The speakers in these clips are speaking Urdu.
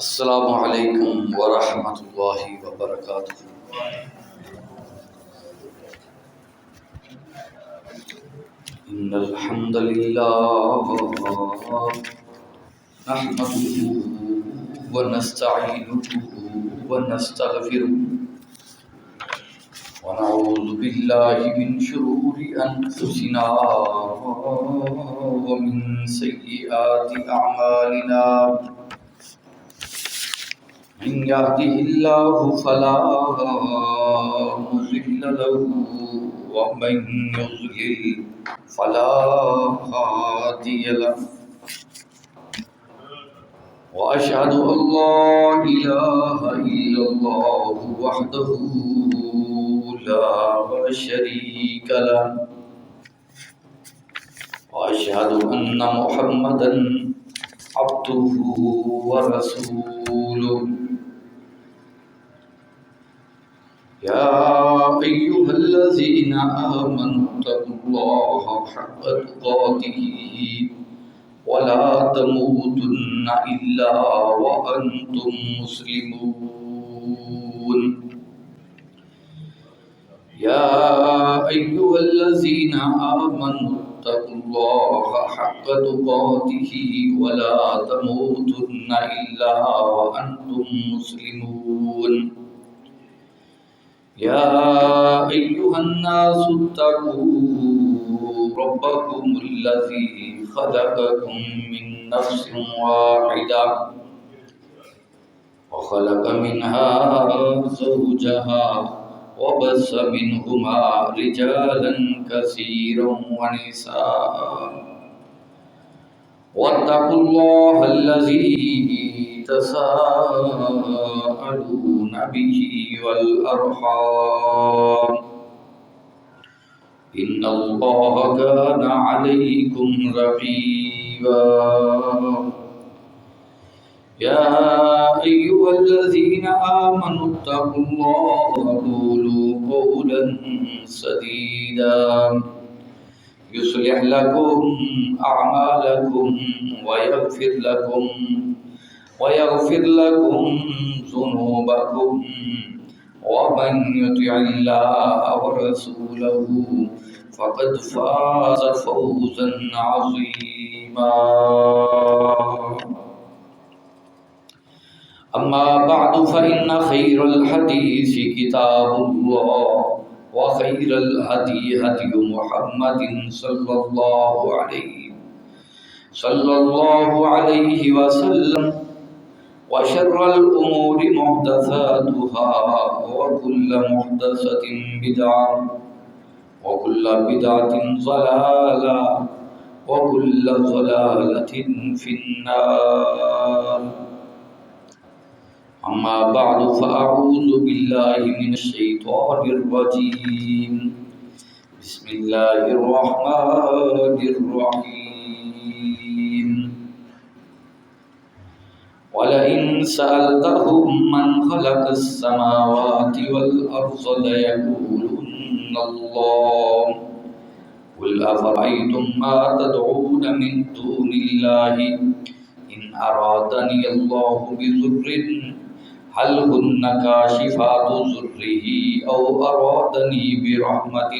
السلام علیکم ورحمۃ اللہ وبرکاتہ۔ ان الحمد للہ نحمده ونستعینه ونستغفره ونعوذ باللہ من شرور انفسنا ومن سیئات اعمالنا، من يهده الله فلا مضل له ومن يضلل فلا هادي له، وأشهد أن لا إله إلا الله وحده لا شريك له، وأشهد أن محمدا عبده ورسوله۔ يا أيها الذين آمنوا اتقوا الله حق تقاته ولا تموتن إلا وأنتم مسلمون۔ يا أيها الذين آمنوا اتقوا الله حق تقاته ولا تموتن إلا وأنتم مسلمون۔ يا أيها الناس اتقوا ربكم الذي خلقكم من نفس واحدة وخلق منها زوجها وبث منهما رجالا كثيرا ونساء، واتقوا الله الذي تساءلون به والأرحام، إن الله كان عليكم رقيبا۔ يا أيها الذين آمنوا اتقوا الله وقولوا قولا سديدا يصلح لكم أعمالكم ويغفر لكم ذنوبكم، ومن يطع الله ورسوله فقد فاز فوزا عظيما۔ أما بعد فإن خير الحديث كتاب الله، وخير الهدي هدي محمد صلى الله عليه وسلم، وشر الأمور محدثاتها، وكل محدثة بدعة، وكل بدعة ضلالة، وكل ضلالة في النار۔ أما بعد فأعوذ بالله من الشيطان الرجيم، بسم الله الرحمن الرحيم۔ ولئن سألتهم من خلق السماوات والأرض ليقولن الله، قل أفرأيتم ما تدعون من دون الله إن أرادني الله بضر هل هن كاشفات ضره أو أرادني برحمة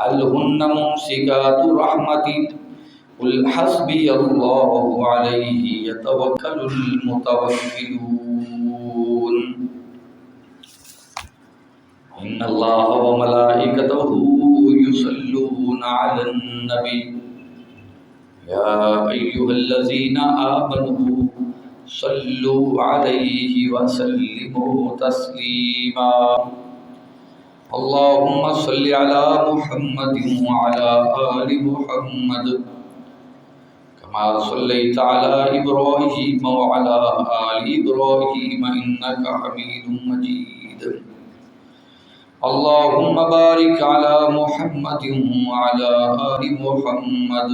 هل هن ممسكات رحمته، قل حسبي الله عليه يتوكل المتوكلون۔ إن الله وملائكته يصلون على النبي، يا أيها الذين آمنوا صلوا عليه وسلموا تسليما۔ اللهم صل على محمد وعلى آل محمد كما صليت على إبراهيم وعلى آل إبراهيم إنك حميد مجيد۔ اللهم بارك على محمد وعلى آل محمد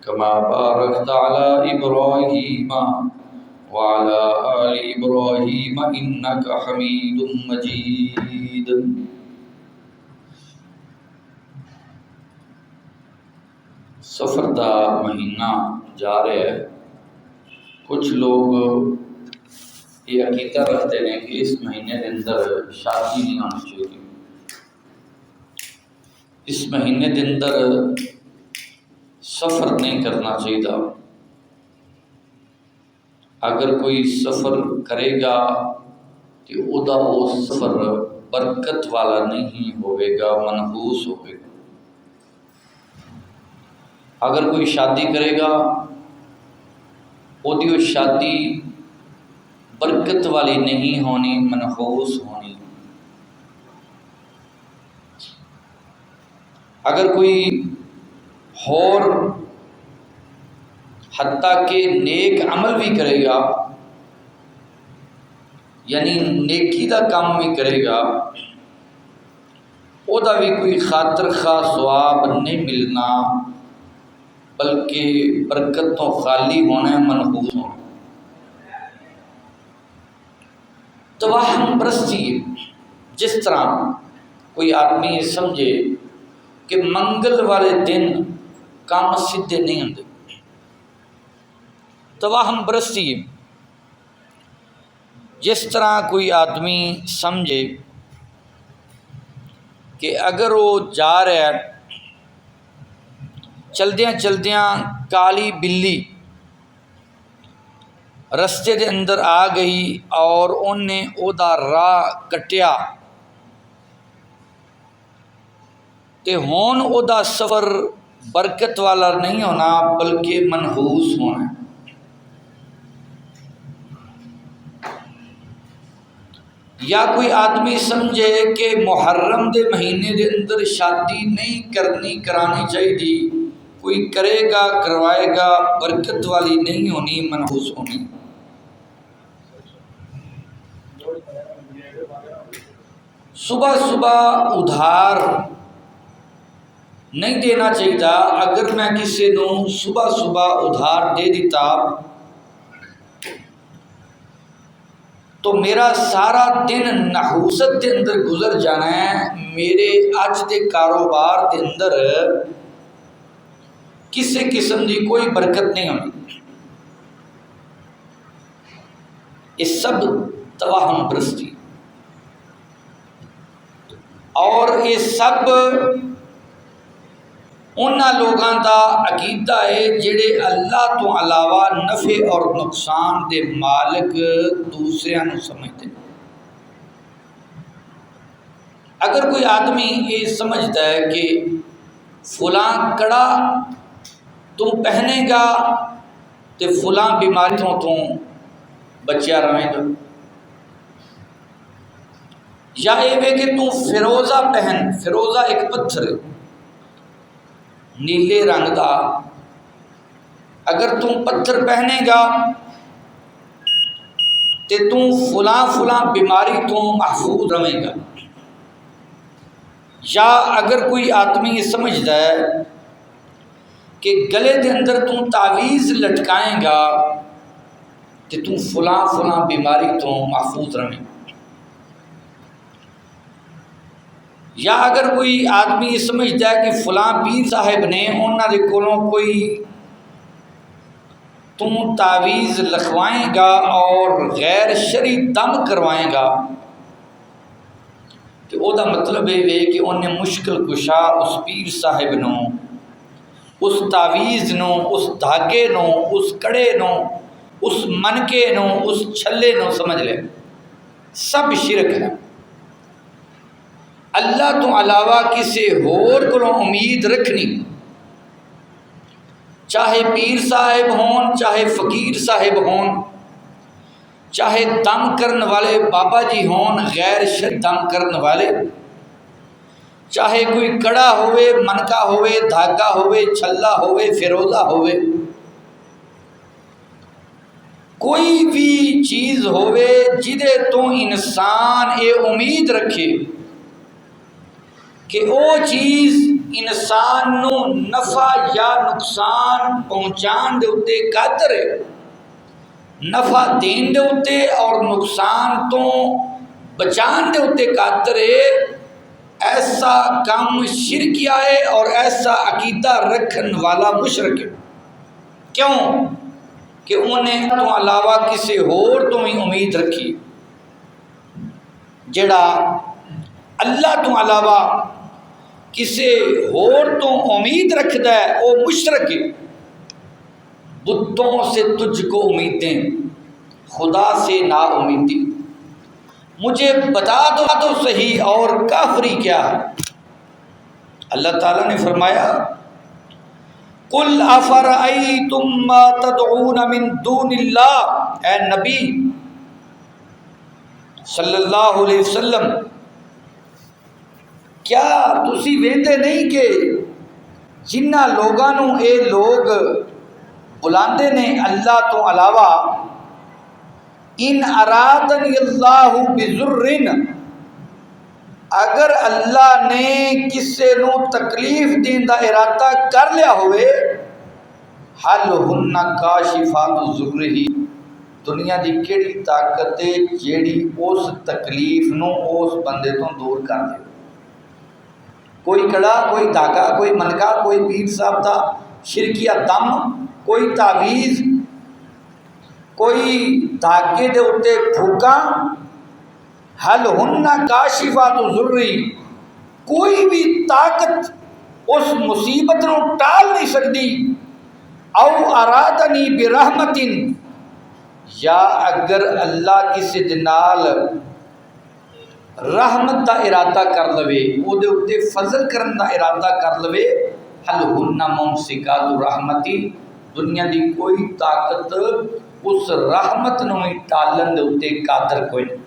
كما باركت على إبراهيم وعلى آل إبراهيم إنك حميد مجيد۔ سفر دا مہینہ جا رہا ہے، کچھ لوگ یہ عقیدہ رکھتے ہیں کہ اس مہینے کے اندر شادی نہیں ہونی چاہیے، اس مہینے کے اندر سفر نہیں کرنا چاہیے، اگر کوئی سفر کرے گا تو وہ سفر برکت والا نہیں ہوئے گا، منحوس ہوئے گا۔ اگر کوئی شادی کرے گا وہ شادی برکت والی نہیں ہونی، منحوس ہونی۔ اگر کوئی اور حتیٰ کہ نیک عمل بھی کرے گا، یعنی نیکی دا کام بھی کرے گا، وہ دا بھی کوئی خاطر خواہ ثواب نہیں ملنا، بلکہ برکت تو خالی ہونا، منحوس ہونا۔ توہم پرستی، جس طرح کوئی آدمی یہ سمجھے کہ منگل والے دن کام سیدھے نہیں ہوتے، توہم پرستی، جس طرح کوئی آدمی سمجھے کہ اگر وہ جا رہا ہے، چلدیاں چلدیاں کالی بلی رستے دے اندر آ گئی اور انہیں او دا راہ کٹیا تے ہون او دا سفر برکت والا نہیں ہونا بلکہ منحوس ہونا۔ یا کوئی آدمی سمجھے کہ محرم دے مہینے دے اندر شادی نہیں کرانی چاہیے، کوئی کرے گا کروائے گا، برکت والی نہیں ہونی، منحوس ہونی۔ صبح صبح ادھار نہیں دینا چاہیے، اگر میں کسی نو صبح صبح ادھار دے دیتا تو میرا سارا دن نحوست کے اندر گزر جانا ہے، میرے اج دے کاروبار کے اندر کسی قسم کی کوئی برکت نہیں ہونی۔ یہ سب توہم پرستی، اور یہ سب انہاں لوگاں دا عقیدہ ہے جڑے اللہ تو علاوہ نفع اور نقصان دے مالک دوسرے نو سمجھتے ہیں۔ اگر کوئی آدمی یہ سمجھتا ہے کہ فلاں کڑا تم پہنے گا تو فلاں بیماریوں تو بچیا رہیں گا، یا یہ کہ تم فیروزہ پہن، فیروزہ ایک پتھر نیلے رنگ دا، اگر تم پتھر پہنے گا تو تم فلاں فلاں بیماری تو محفوظ رہیں گا۔ یا اگر کوئی آدمی یہ سمجھتا ہے کہ گلے کے اندر تم تعویذ لٹکائیں گا تو تم فلاں فلاں بیماری تو محفوظ رہیں گا۔ یا اگر کوئی آدمی یہ سمجھتا ہے کہ فلاں پیر صاحب نے انہاں دے کولوں کوئی تم تعویذ لکھوائیں گا اور غیر شرعی دم کروائیں گا تو او دا مطلب ہے کہ انہیں مشکل کشا اس پیر صاحب نو، اس تعویذ نو، اس دھاگے نو، اس کڑے نو، اس منکے نو، اس چھلے نو سمجھ لے، سب شرک ہے۔ اللہ تو علاوہ کسی اور کو امید رکھنی، چاہے پیر صاحب ہون، چاہے فقیر صاحب ہون، چاہے دم کرن والے بابا جی ہون، غیر شرعی دم کرن والے، چاہے کوئی کڑا ہوئے، منکا ہوئے، دھاگا ہوئے، چھلا ہوئے، فیروزہ ہوئے، کوئی بھی چیز ہوئے جدے تو انسان یہ امید رکھے کہ وہ چیز انسان نو نفع یا نقصان پہنچان دے اتے قادر ہے، نفع دین دے اتے اور نقصان تو بچان دے اتے قادر ہے، ایسا کام شرکیہ ہے اور ایسا عقیدہ رکھن والا مشرک ہے۔ کیوں؟ کہ انہیں تو علاوہ کسی ہور تو ہی امید رکھی، جڑا اللہ تو علاوہ کسی ہور تو امید رکھدا ہے وہ مشرک ہے۔ بتوں سے تجھ کو امیدیں، خدا سے نا امیدی، مجھے بتا دو تو صحیح اور کافری کیا ہے۔ اللہ تعالیٰ نے فرمایا قُلْ أَفَرَأَيْتُم مَّا تَدْعُونَ مِن دُونِ اللَّهِ، اے نبی صلی اللہ علیہ وسلم کیا تسی ویندے نہیں کہ جنہ لوگاں نو اے لوگ بلاندے نے اللہ تو علاوہ، ان ارادنی اللہ بضر، اگر اللہ نے کسے نو تکلیف دین دا ارادہ کر لیا ہوئے، حل ہن کاشفات ضرہ، دنیا دی کیڑی طاقت ہے جیڑی اس تکلیف نو اس بندے تو دور کر دے۔ کوئی کڑا، کوئی دھاگا، کوئی منکا، کوئی پیر صاحب دا شرکیہ دم، کوئی تعویذ، کوئی دھاگے دے اتے پھوکاں، حل ہن کاشفات ضرہ، کوئی بھی طاقت اس مصیبت نو ٹال نہیں سکتی۔ او ارادنی برحمت، یا اگر اللہ کسی دے نال رحمت دا ارادہ کر لوے، او دے اتے فضل کرن دا ارادہ کر لوے، حل ہن ممسکات رحمتی، دنیا دی کوئی طاقت اس رحمت نو ہی ٹالن دے اتے قادر کوئی نہیں۔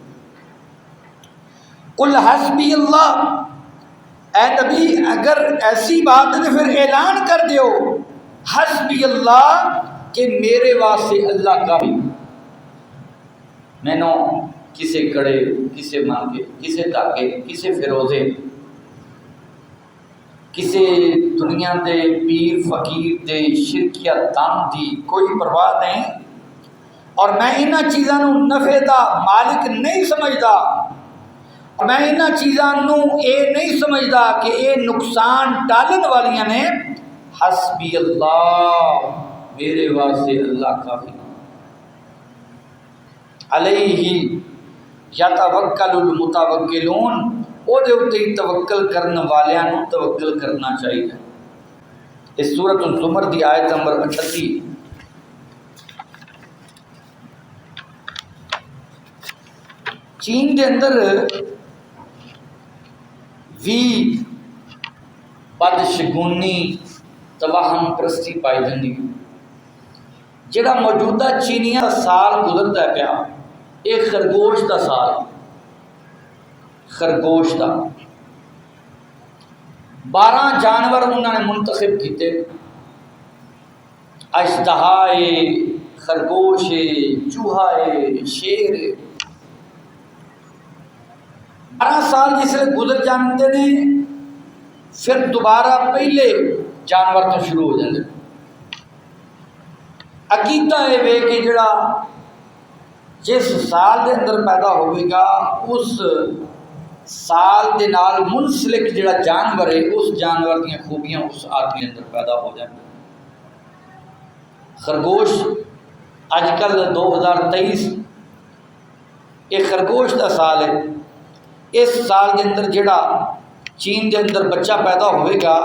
قل حسبی اللہ، اے نبی اگر ایسی بات ہے تو پھر اعلان کر دیو حسبی اللہ کہ میرے واسطے اللہ کا بھی، میں نو کسے کڑے، کسے مانگے، کسے دھاگے، کسے فیروزے، کسے دنیا دے پیر فقیر دے شرکیہ دم دی کوئی پرواہ نہیں، اور میں انہاں چیزاں نو نفع دا مالک نہیں سمجھدا، میں انہاں چیزاں نو اے نہیں سمجھدا کہ اے نقصان ٹالن والیاں نے۔ حسبی اللہ، میرے واسطے اللہ کافی، علیہ یتوکل المتوکلون، او دے اتے توکل کرنے والیاں نو توکل کرنا چاہیے۔ اس سورۃ الزمر دی آیت نمبر 38۔ چین دے اندر بھی بدشگونی توہم پرستی پائی جاندی، جڑا موجودہ چینیاں دا سال گزرتا ہے پیا، ایک خرگوش دا سال، خرگوش دا 12 جانور انہوں نے منتخب کیتے، اژدہا ہے، خرگوش ہے، چوہا ہے، شیر ہے۔ 12 سال جس لئے گزر جاندے نے، پھر دوبارہ پہلے جانور تو شروع ہو جاندے۔ عقیدہ ہے کہ جڑا جس سال دے اندر پیدا ہوئے گا، اس سال دے نال منسلک جڑا جانور ہے، اس جانور دیا خوبیاں اس آدمی اندر پیدا ہو جائیں۔ خرگوش اج کل 2023 ایک خرگوش دا سال ہے۔ اس سال دے اندر جڑا چین دے اندر بچہ پیدا ہوئے گا،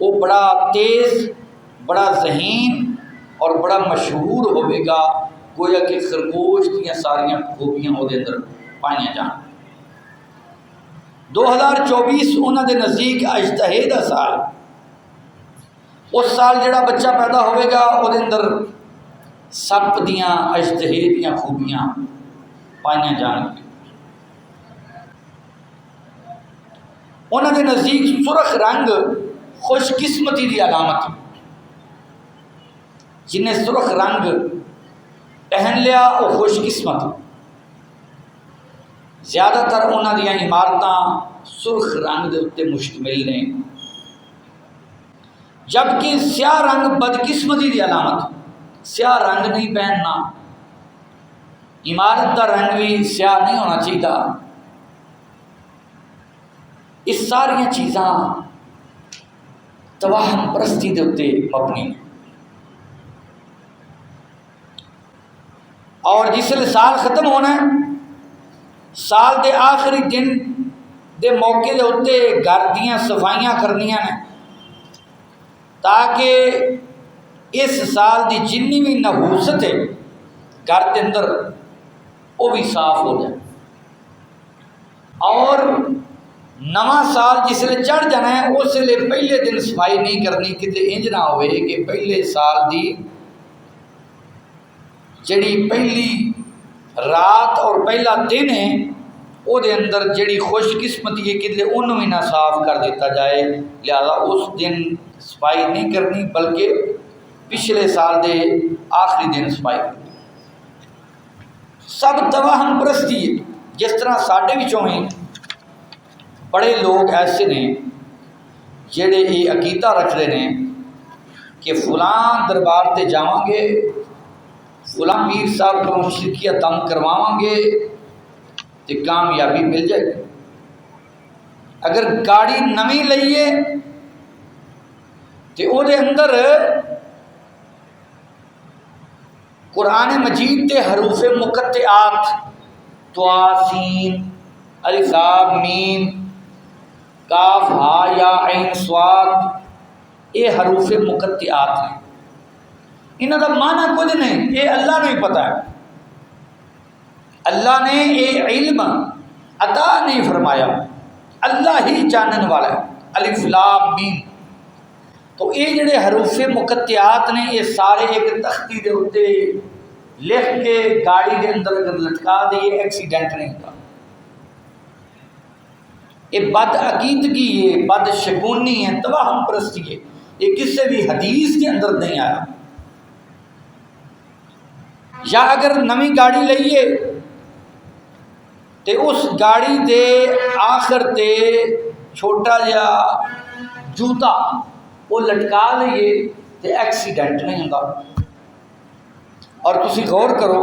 وہ بڑا تیز، بڑا ذہین اور بڑا مشہور ہوئے گا، گویا کہ خرگوش دیا ساریاں خوبیاں وہ دے اندر پائیاں جان۔ 2024 انہوں دے نزدیک اژدہے دا سال، اس سال جڑا بچہ پیدا ہوئے گا وہ دے اندر سپ دیاں، اژدہے دیاں خوبیاں پائیاں جان گی۔ انہوں دے نزدیک سرخ رنگ خوش قسمتی دی علامت، جنہیں سرخ رنگ پہن لیا وہ خوش قسمت۔ زیادہ تر انہوں دیا عمارتاں سرخ رنگ دے اتے مشتمل نے، جبکہ سیاہ رنگ بدقسمتی دی علامت، سیاہ رنگ نہیں پہننا، عمارت کا رنگ بھی سیاہ نہیں ہونا چاہیے۔ اس ساری چیزاں توہم پرستی دے اتے مبنی۔ اور جسے سال ختم ہونا ہے، سال دے آخری دن دے موقع دے اتنے گھر دیاں صفائیاں کرنیاں نے تاکہ اس سال دی جنی بھی نحوست ہے گھر کے اندر وہ بھی صاف ہو جائے۔ اور نواں سال جس لئے چڑھ جانا ہے اس لئے پہلے دن صفائی نہیں کرنی، کتے انج نہ ہوئے کہ پہلے سال دی جڑی پہلی رات اور پہلا دن ہے وہ دے اندر جڑی خوش قسمتی ہے کتے انہوں ہی نہ صاف کر دیتا جائے، لہذا اس دن صفائی نہیں کرنی بلکہ پچھلے سال دے آخری دن صفائی کرنی۔ سب توہم پرستی ہے، جس طرح ساڈے وچوں ہی بڑے لوگ ایسے نے جڑے یہ عقیدہ رکھتے ہیں کہ فلاں دربار تے جاواں گے، فلاں پیر صاحب کو شرکیہ دم کرواواں گے تے کامیابی مل جائے گی۔ اگر گاڑی نویں لئیے تے او دے اندر قرآن مجید تے حروف مقطعات طا سین الف لام میم کاف ہا یا عین صاد، یہ حروف مقطعات ہیں، انہاں دا معنی کچھ نہیں، یہ اللہ نے پتہ ہے، اللہ نے یہ علم عطا نہیں فرمایا، اللہ ہی جانن والا ہے۔ الف لام میم، تو یہ جڑے حروف مقطعات نے یہ سارے ایک تختی دے اتے لکھ کے گاڑی دے اندر اگر لٹکا دے یہ ایکسیڈنٹ نہیں ہوتا، یہ بد عقیدگی ہے، بد شگونی ہے، توہم پرستی ہے، یہ کسی بھی حدیث کے اندر نہیں آیا۔ یا اگر نویں گاڑی لئیے تے اس گاڑی دے آخر تے چھوٹا یا جوتا وہ لٹکا لئیے تے ایکسیڈنٹ نہیں ہوتا۔ اور تسی غور کرو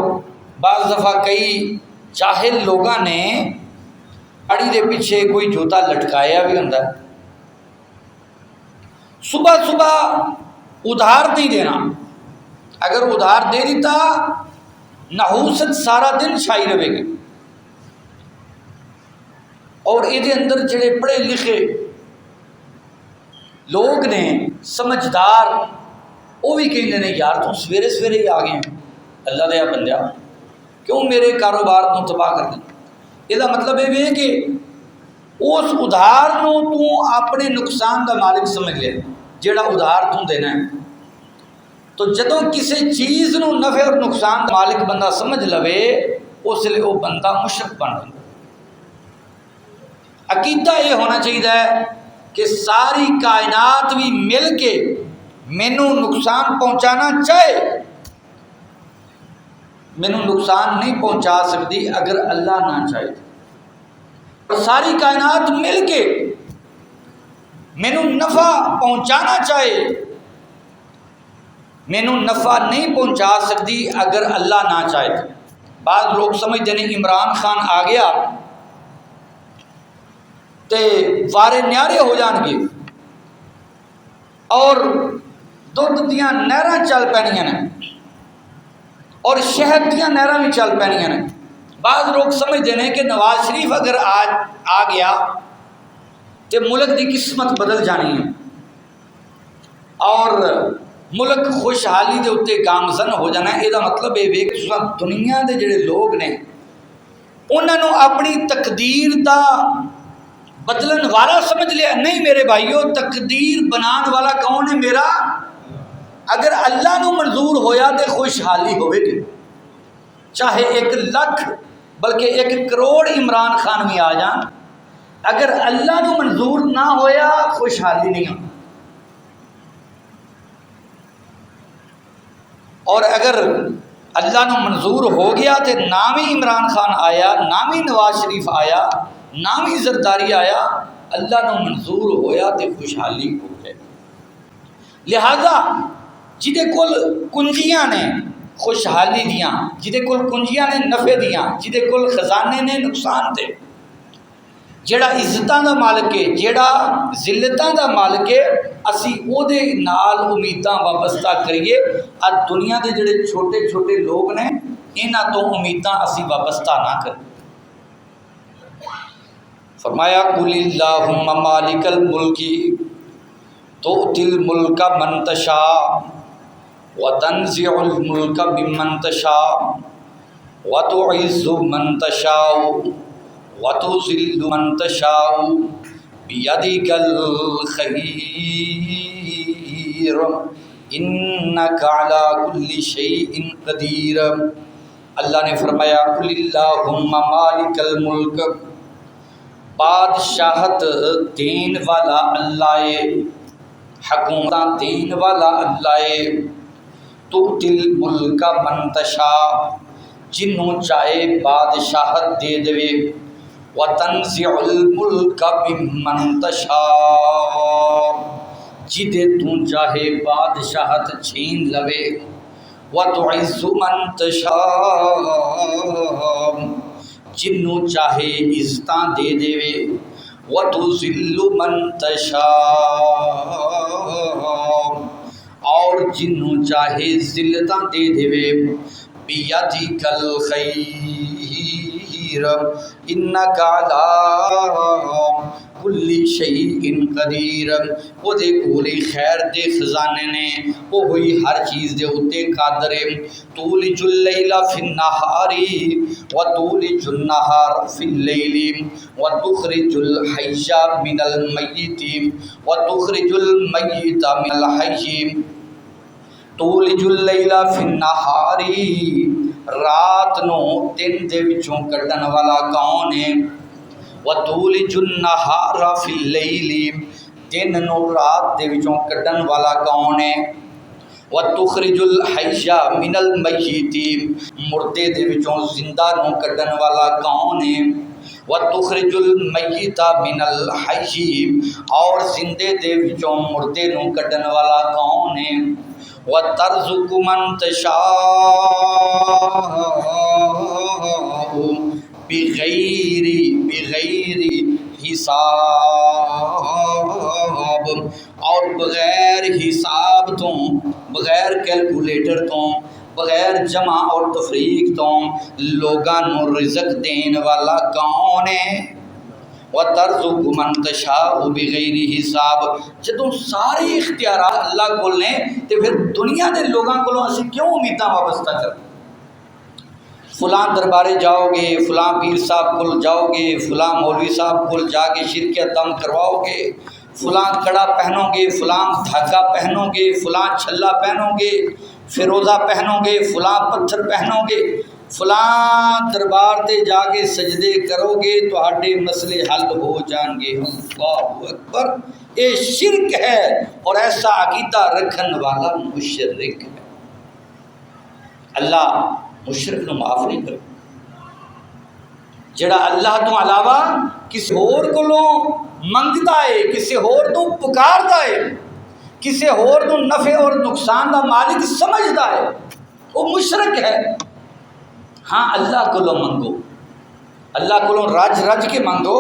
بعض دفعہ کئی جاہل لوگاں نے گاڑی دے پیچھے کوئی جوتا لٹکایا بھی ہوتا ہے۔ صبح صبح ادھار نہیں دینا، اگر ادھار دے دیتا نحوست سارا دن چھائی رہے گی۔ اور یہ اندر جڑے پڑھے لکھے لوگ نے سمجھدار وہ بھی کہتے ہیں یار تم سویرے سویرے ہی آ گئے ہیں، اللہ دیا بندیا کیوں میرے کاروبار کو تباہ کر دیں۔ یہ مطلب یہ ہے کہ اس ادھار نو تو اپنے نقصان کا مالک سمجھ لے جڑا ادھار تو دینا ہے۔ تو جدوں کسی چیز نو نفع اور نقصان کا مالک بندہ سمجھ لوے اس لیے وہ بندہ مشرک بن جائے۔ عقیدہ یہ ہونا چاہیے کہ ساری کائنات بھی مل کے مینوں نقصان پہنچانا چاہے، مینوں نقصان نہیں پہنچا سکتی اگر اللہ نہ چاہے، اور ساری کائنات مل کے مینوں نفع پہنچانا چاہے، مینوں نفع نہیں پہنچا سکتی اگر اللہ نہ چاہے۔ بعض لوگ سمجھتے ہیں عمران خان آ گیا تے وارے نیارے ہو جان گے اور دودھ دیاں نہراں چل پینیاں نے اور شہد دیاں نہراں بھی چل پینیاں نے۔ بعض لوگ سمجھتے ہیں کہ نواز شریف اگر آ گیا تے ملک دی قسمت بدل جانی ہے اور ملک خوشحالی دے اتنے گامزن ہو جانا ہے۔ یہ مطلب یہ کہ دنیا دے جڑے لوگ نے انہوں نے اپنی تقدیر دا بدلن والا سمجھ لیا۔ نہیں میرے بھائیو، تقدیر بنان والا کون ہے؟ میرا۔ اگر اللہ نو منظور ہویا تے خوشحالی ہوئے گی، چاہے 1 لاکھ بلکہ 1 کروڑ عمران خان بھی آ جان، اگر اللہ نو منظور نہ ہویا خوشحالی نہیں ہوتی۔ اور اگر اللہ نو منظور ہو گیا تو نام ہی عمران خان آیا، نام ہی نواز شریف آیا، نام ہی زرداری آیا، اللہ نو منظور ہویا تو خوشحالی ہو جائے۔ لہذا جدے کول کنجیاں نے خوشحالی دیاں، جدے کول کنجیاں نے نفع دیاں، جدے کول خزانے نے نقصان دے، جیڑا عزتاں دا مالک ہے، جیڑا ذلتاں دا مالک ہے، اسی او دے نال امیداں وابستہ کریے۔ آج دنیا دے جڑے چھوٹے چھوٹے لوگ نے انہاں تو امیداں اسی وابستہ نہ کریں۔ فرمایا قل اللہم مالک الملک تؤتی الملک من تشاء وتنزع الملک ممن تشاء وتعز من تشاء وتذل من تشاء بیدک الخیر انک علی کل شیء قدیر۔ اللہ نے فرمایا قل اللہم مالک الملک، بادشاہت دین والا اللہ، حکومت دین والا اللہ، تؤتی الملک من تشاء، جنوں چاہے بادشاہت دے دے، وتنزع الملک ممن تشاء، جدے تو چاہے بادشاہت چھین لوے، وتعز من تشاء، جنوں چاہے عزتاں دے دے، وتذل من تشاء، اور جنوں چاہے ذلتاں دے دے، بیدک الخیر انک علی کل شیء قدیر، وہ دے کولی خیر دے خزانے نے، وہ ہوئی ہر چیز دے اتے قادر ہے۔ تولج اللیل فی النہار وتولج النہار فی اللیل وتخرج الحی من المیت وتخرج المیت من الحی۔ تولج اللیل فی النہار، رات نو دن دے وچوں کڈن والا کون ہے؟ وتولج النہار فی اللیل، دن نو رات دے وچوں کڈن والا کون ہے؟ وتخرج الحی من المیت، مردے دے وچوں زندہ نو کڈن والا کون ہے؟ وتخرج المیت من الحی، اور زندے دے وچوں مردے نو کڈن والا کون ہے؟ وترزق من تشاء بغیر حساب، اور بغیر حساب تو، بغیر کیلکولیٹر تو، بغیر جمع اور تفریق تو لوگاں نو رزق دین والا کون ہے؟ وترزق من تشاء بغیر حساب۔ جدوں سارے اختیارات اللہ کول نے تے پھر دنیا دے لوگاں کولوں اسی کیوں امیداں وابستہ کر؟ فلاں دربارے جاؤ گے، فلاں پیر صاحب کول جاؤ گے، فلاں مولوی صاحب کول جا کے شرکت دم کرواؤ گے، فلاں کڑا پہنو گے، فلاں دھاگا پہنو گے، فلاں چھلا پہنو گے، فیروزہ پہنو گے، فلاں پتھر پہنو گے، فلاں دربار تے جا کے سجدے کرو گے تو ہڈے مسئلے حل ہو جان گے۔ اللہ اکبر، اے شرک ہے، اور ایسا عقیدہ رکھن والا مشرک ہے۔ اللہ مشرک نو معاف نہیں کرے۔ جڑا اللہ تو علاوہ کسی اور کولوں منگدا ہے، کسی اور تو پکاردا ہے، کسی اور تو نفع اور نقصان دا مالک سمجھدا ہے، وہ مشرک ہے۔ ہاں اللہ کولوں منگو، اللہ کولوں رج رج کے منگو،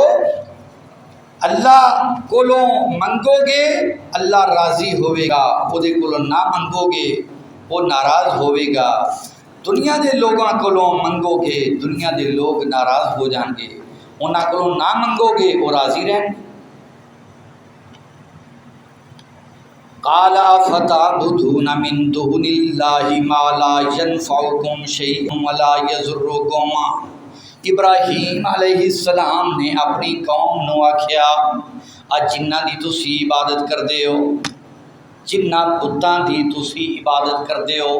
اللہ کولوں منگو گے اللہ راضی ہوئے گا، وہ دے کولوں نہ منگو گے وہ ناراض ہوئے گا۔ دنیا دے لوگاں کولوں منگو گے دنیا دے لوگ ناراض ہو جان گے، انہاں کولوں نہ منگو گے وہ راضی رہن گے۔ قال افتعبدون من دون اللہ ما لا ينفعكم شيئا ولا يضركم۔ ابراہیم علیہ السلام نے اپنی قوم نو آکھیا اج جنہاں دی تسی عبادت کردے ہو، جنہ بتاں دی تسی عبادت کردے ہو،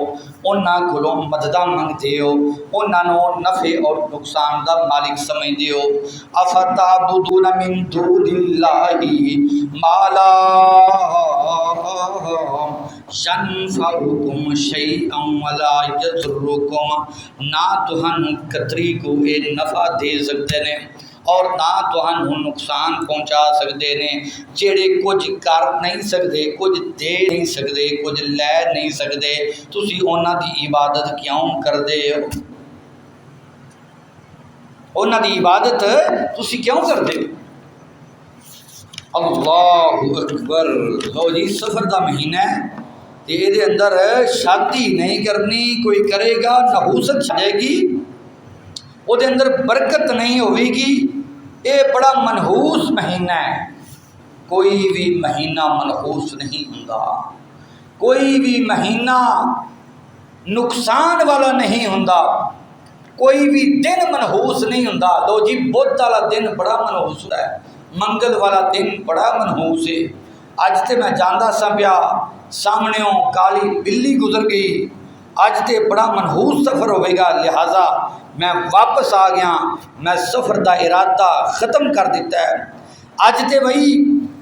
انہاں کولوں مدداں منگدے ہو، انہاں نو نفع اور نقصان دا مالک سمجھدے ہو۔ افتعبدون من دون اللہ ما لا ينفعكم شيئا ولا يضركم، نہ تہانوں کتری کو اے نفع دے سکتے نے اور نہ تہانوں نقصان پہنچا سکتے نے، جڑے کچھ کر نہیں سکتے، کچھ دے نہیں سکتے، کچھ لے نہیں سکتے، تسی انہاں دی عبادت کیوں کردے ہو؟ انہاں دی عبادت تسی کیوں کردے ہو؟ اللہ اکبر۔ لو جی سفر دا مہینہ ہے، تو یہ اندر شادی نہیں کرنی، کوئی کرے گا نحوست جائے گی، وہ اندر برکت نہیں ہوئے گی۔ یہ بڑا منحوس مہینہ ہے، کوئی بھی مہینہ منحوس نہیں ہوندا، کوئی بھی مہینہ نقصان والا نہیں ہوندا، کوئی بھی دن منحوس نہیں ہوندا۔ لو جی بدھ والا دن بڑا منحوس ہے، منگل والا دن بڑا منحوس ہے۔ اج تے میں جاندا سا پیا، سامنےوں کالی بلی گزر گئی، اج تے بڑا منحوس سفر ہوئے گا، لہٰذا میں واپس آ گیا، میں سفر دا ارادہ ختم کر دیتا ہے۔ اج تے بھائی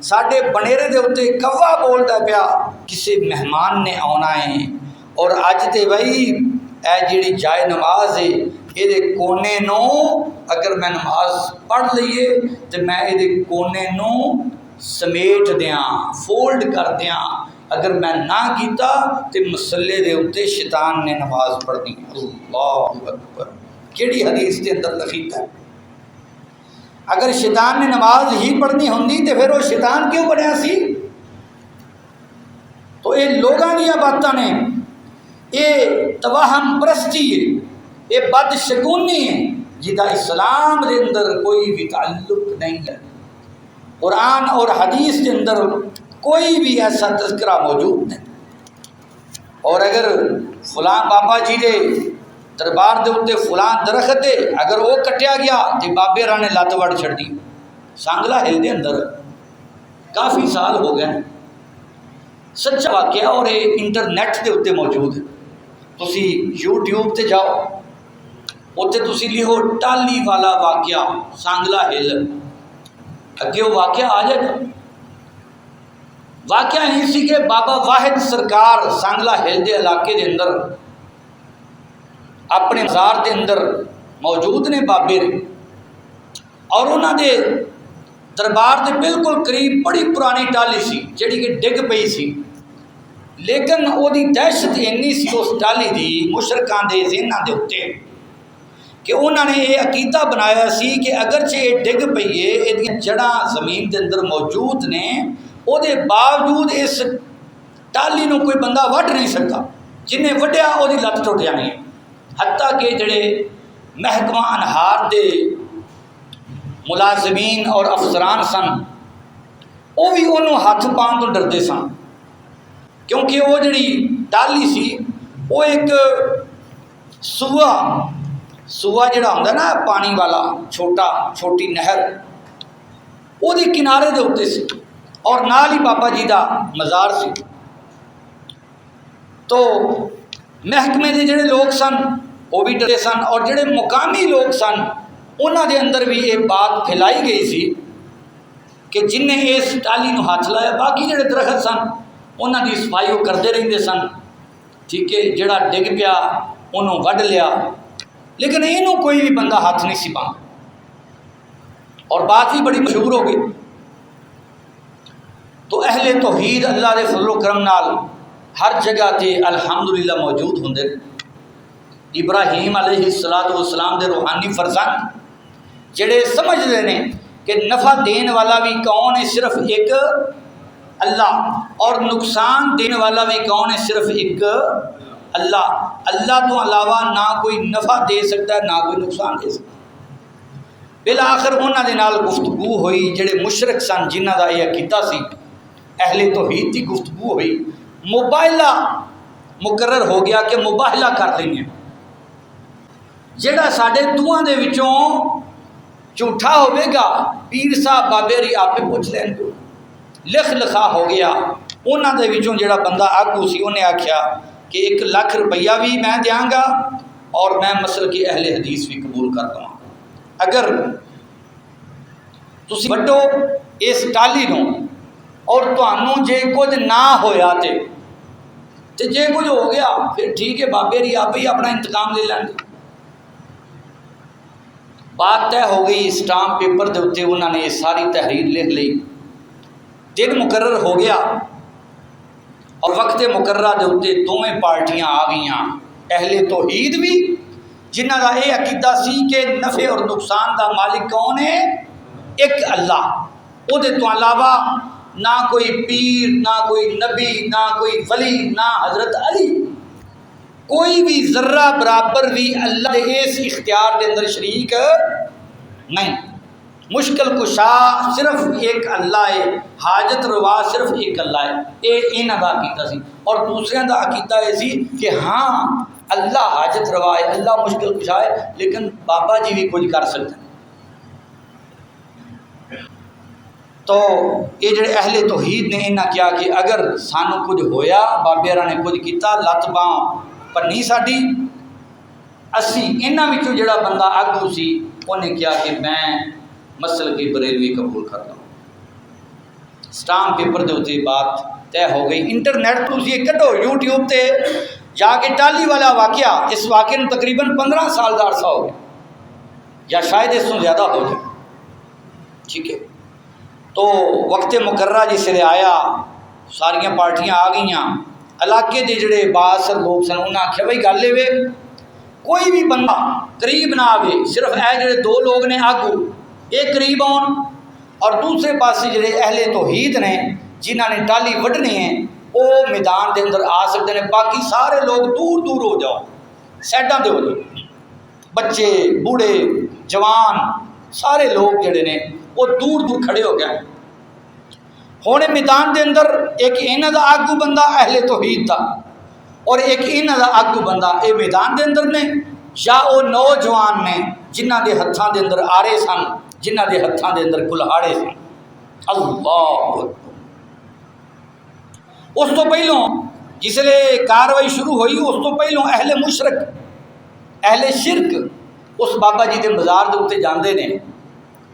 ساڈے بنیرے دے اتنے کوا بولدا پیا، کسی مہمان نے آنا ہے، اور اج تے بھائی اے جیڑی جائے نماز ہے یہ کونے نو اگر میں نماز پڑھ لئیے تو میں یہ کونے نو سمیٹ دیاں، فولڈ کر دیاں، اگر میں نہ کیتا تو مسلے دے اتنے شیطان نے نماز پڑھنی۔ اللہ اکبر، کیڑی حدیث کے اندر لکھیتا ہے؟ اگر شیطان نے نماز ہی پڑھنی ہوندی تو پھر وہ شیطان کیوں بنیا سی؟ تو یہ لوگاں دیا باتاں نے، یہ توہم پرستی ہے، یہ بد شگونی ہے جہاں اسلام دے اندر کوئی بھی تعلق نہیں ہے۔ قرآن اور حدیث کے اندر کوئی بھی ایسا تذکرہ موجود نہیں۔ اور اگر فلاں بابا جی دے دربار دے اتنے فلاں درخت ہے، اگر وہ کٹیا گیا تو بابے راہ نے لت وڑ چھڑ دی۔ سانگلا ہل دے اندر کافی سال ہو گئے، سچا واقعہ، اور یہ انٹرنیٹ دے اتنے موجود ہے۔ تسی یوٹیوب تے جاؤ، اتنے تسی لکھو ٹالی والا واقعہ سانگلا ہل، اگے وہ واقعہ آ جائے گا۔ واقعہ نہیں سی کہ بابا واحد سرکار سانگلا ہل دے علاقے دے اندر اپنے مزار دے اندر موجود نے بابے نے، اور انہوں دے دربار دے بالکل قریب بڑی پرانی ٹالی سی جڑی کہ ڈگ پئی سی، لیکن وہ دی دہشت اینی سی اس ٹالی دی مشرکاں دے ذہناں دے اتنے کہ انہوں نے یہ عقیدہ بنایا سی کہ اگرچہ یہ ڈگ پئی ہے، یہ جڑاں زمین دے اندر موجود نے، وہ دے باوجود اس ٹالی نو کوئی بندہ وڈ نہیں سکتا، جنہیں وڈیا وہ دی لت ٹوٹ جانی ہے۔ حتیٰ کہ جڑے محکمہ انہار دے ملازمین اور افسران سن، وہ بھی انہوں ہاتھ پاؤں تو ڈردے سن، کیونکہ وہ جڑی ٹالی سی وہ ایک سوا جڑا ہوتا نا پانی والا چھوٹی نہر، وہ دی کنارے دے اتنے سی، اور نال ہی بابا جی دا مزار سی۔ تو محکمے دے جڑے لوگ سن وہ بھی ڈرے سن، اور جڑے مقامی لوگ سن انہاں دے اندر بھی یہ بات پھیلائی گئی سی کہ جن نے اس ٹالی نو ہاتھ لایا، باقی جڑے درخت سن انہاں دی صفائی وہ کرتے رہتے سن، ٹھیک ہے، جڑا ڈگ پیا انہوں وڈ لیا، لیکن انہوں کوئی بھی بندہ ہاتھ نہیں سی پاؤں، اور بات بھی بڑی مشہور ہو گئی۔ تو اہل توحید اللہ دے فضل و کرم نال ہر جگہ تے الحمدللہ موجود ہوندے۔ ابراہیم علیہ السلام دے روحانی فرزند جڑے سمجھتے ہیں کہ نفع دین والا بھی کون ہے؟ صرف ایک اللہ، اور نقصان دینے والا بھی کون ہے؟ صرف ایک اللہ۔ اللہ تو علاوہ نہ کوئی نفع دے سکتا ہے نہ کوئی نقصان دے سکتا ہے۔ بالآخر انہوں دے نال گفتگو ہوئی، جڑے مشرک سن جنہ دا یہ عقیدہ سی، اہل توحید کی گفتگو ہوئی، مباہلہ مقرر ہو گیا کہ مباہلہ کر لیں گے، جڑا ساڈے دوہاں دے وچوں جھوٹا ہوئے گا پیر صاحب بابے ری آپ پوچھ لین گے۔ لکھ لکھا ہو گیا، انہوں دے وچوں جڑا بندہ آگو سی انہیں آکھیا کہ 1 لاکھ روپیہ بھی میں دیاں گا اور میں مسلک کی اہل حدیث بھی قبول کر دوں، اگر تسی وڈو اس ٹالی نو اور تانوں جے کچھ نہ ہویا تے جے کچھ ہو گیا پھر ٹھیک ہے، بابے ری آپ ہی اپنا انتقام لے لیں گے۔ بات طے ہو گئی، اسٹامپ پیپر دے اتنے انہوں نے یہ ساری تحریر لکھ لی، دن مقرر ہو گیا، اور وقت مقررہ دے اتنے دونوں پارٹیاں آ گئیاں، اہل توحید بھی جنہ کا یہ عقیدہ سی کہ نفع اور نقصان دا مالک کون ہے؟ ایک اللہ، وہ دے تو علاوہ نہ کوئی پیر، نہ کوئی نبی، نہ کوئی ولی، نہ حضرت علی، کوئی بھی ذرہ برابر بھی اللہ دے اس اختیار دے اندر شریک نہیں۔ مشکل کشا صرف ایک اللہ ہے، حاجت روا صرف ایک اللہ ہے، یہ انہاں دا عقیدہ سی۔ اور دوسرے دا عقیدہ یہ سی کہ ہاں اللہ حاجت روا ہے، اللہ مشکل کشا ہے، لیکن بابا جی بھی کچھ کر سکتے ہیں۔ تو یہ جڑے اہل توحید نے انہاں کیا کہ اگر سانو کچھ ہویا، بابے نے کچھ کیتا، لت باں پنی ساڈی، اسی انہاں وچوں جڑا بندہ آگو سی انہیں کیا کہ میں مسلک بریلوی قبول کر لوں۔ سٹامپ پیپر دے اتنے بات طے ہو گئی۔ انٹرنیٹ تو اسی کڈو، یوٹیوب تے جا کے ٹالی والا واقعہ، اس واقعے میں تقریباً 15 سال کا عرصہ ہو گیا یا شاید اس سے زیادہ ہو جائے، ٹھیک ہے۔ تو وقت مقررہ جس لے آیا، ساریاں پارٹیاں آ گئیاں، علاقے دے جڑے بااثر لوگ سن انہاں آخیا بھائی گل وے کوئی بھی بندہ قریب نہ آوے، صرف اے جڑے دو لوگ نے آگو یہ قریب آن، اور دوسرے پاسے جڑے اہل توحید نے جنہاں نے ٹالی وڈنی ہے وہ میدان دے اندر آ سکتے ہیں، باقی سارے لوگ دور دور ہو جاؤ، سائڈاں دے ہو جاؤ، بچے بوڑھے جوان سارے لوگ جڑے نے وہ دور دور کھڑے ہو گئے۔ ہوں میدان دے اندر ایک انہاں دا آگو بندہ اہل توحید تھا اور ایک انہاں دا آگو بندہ اے میدان دے اندر نے، یا وہ نوجوان نے جنہاں دے ہتھاں دے اندر آرے سن، جنہاں دے ہتھاں دے اندر کلہاڑے سن۔ اللہ اکبر۔ اس تو پہلوں جس لے کاروائی شروع ہوئی، اس تو پہلوں اہل مشرک، اہل شرک اس بابا جی دے مزار دے اتنے جاندے نے۔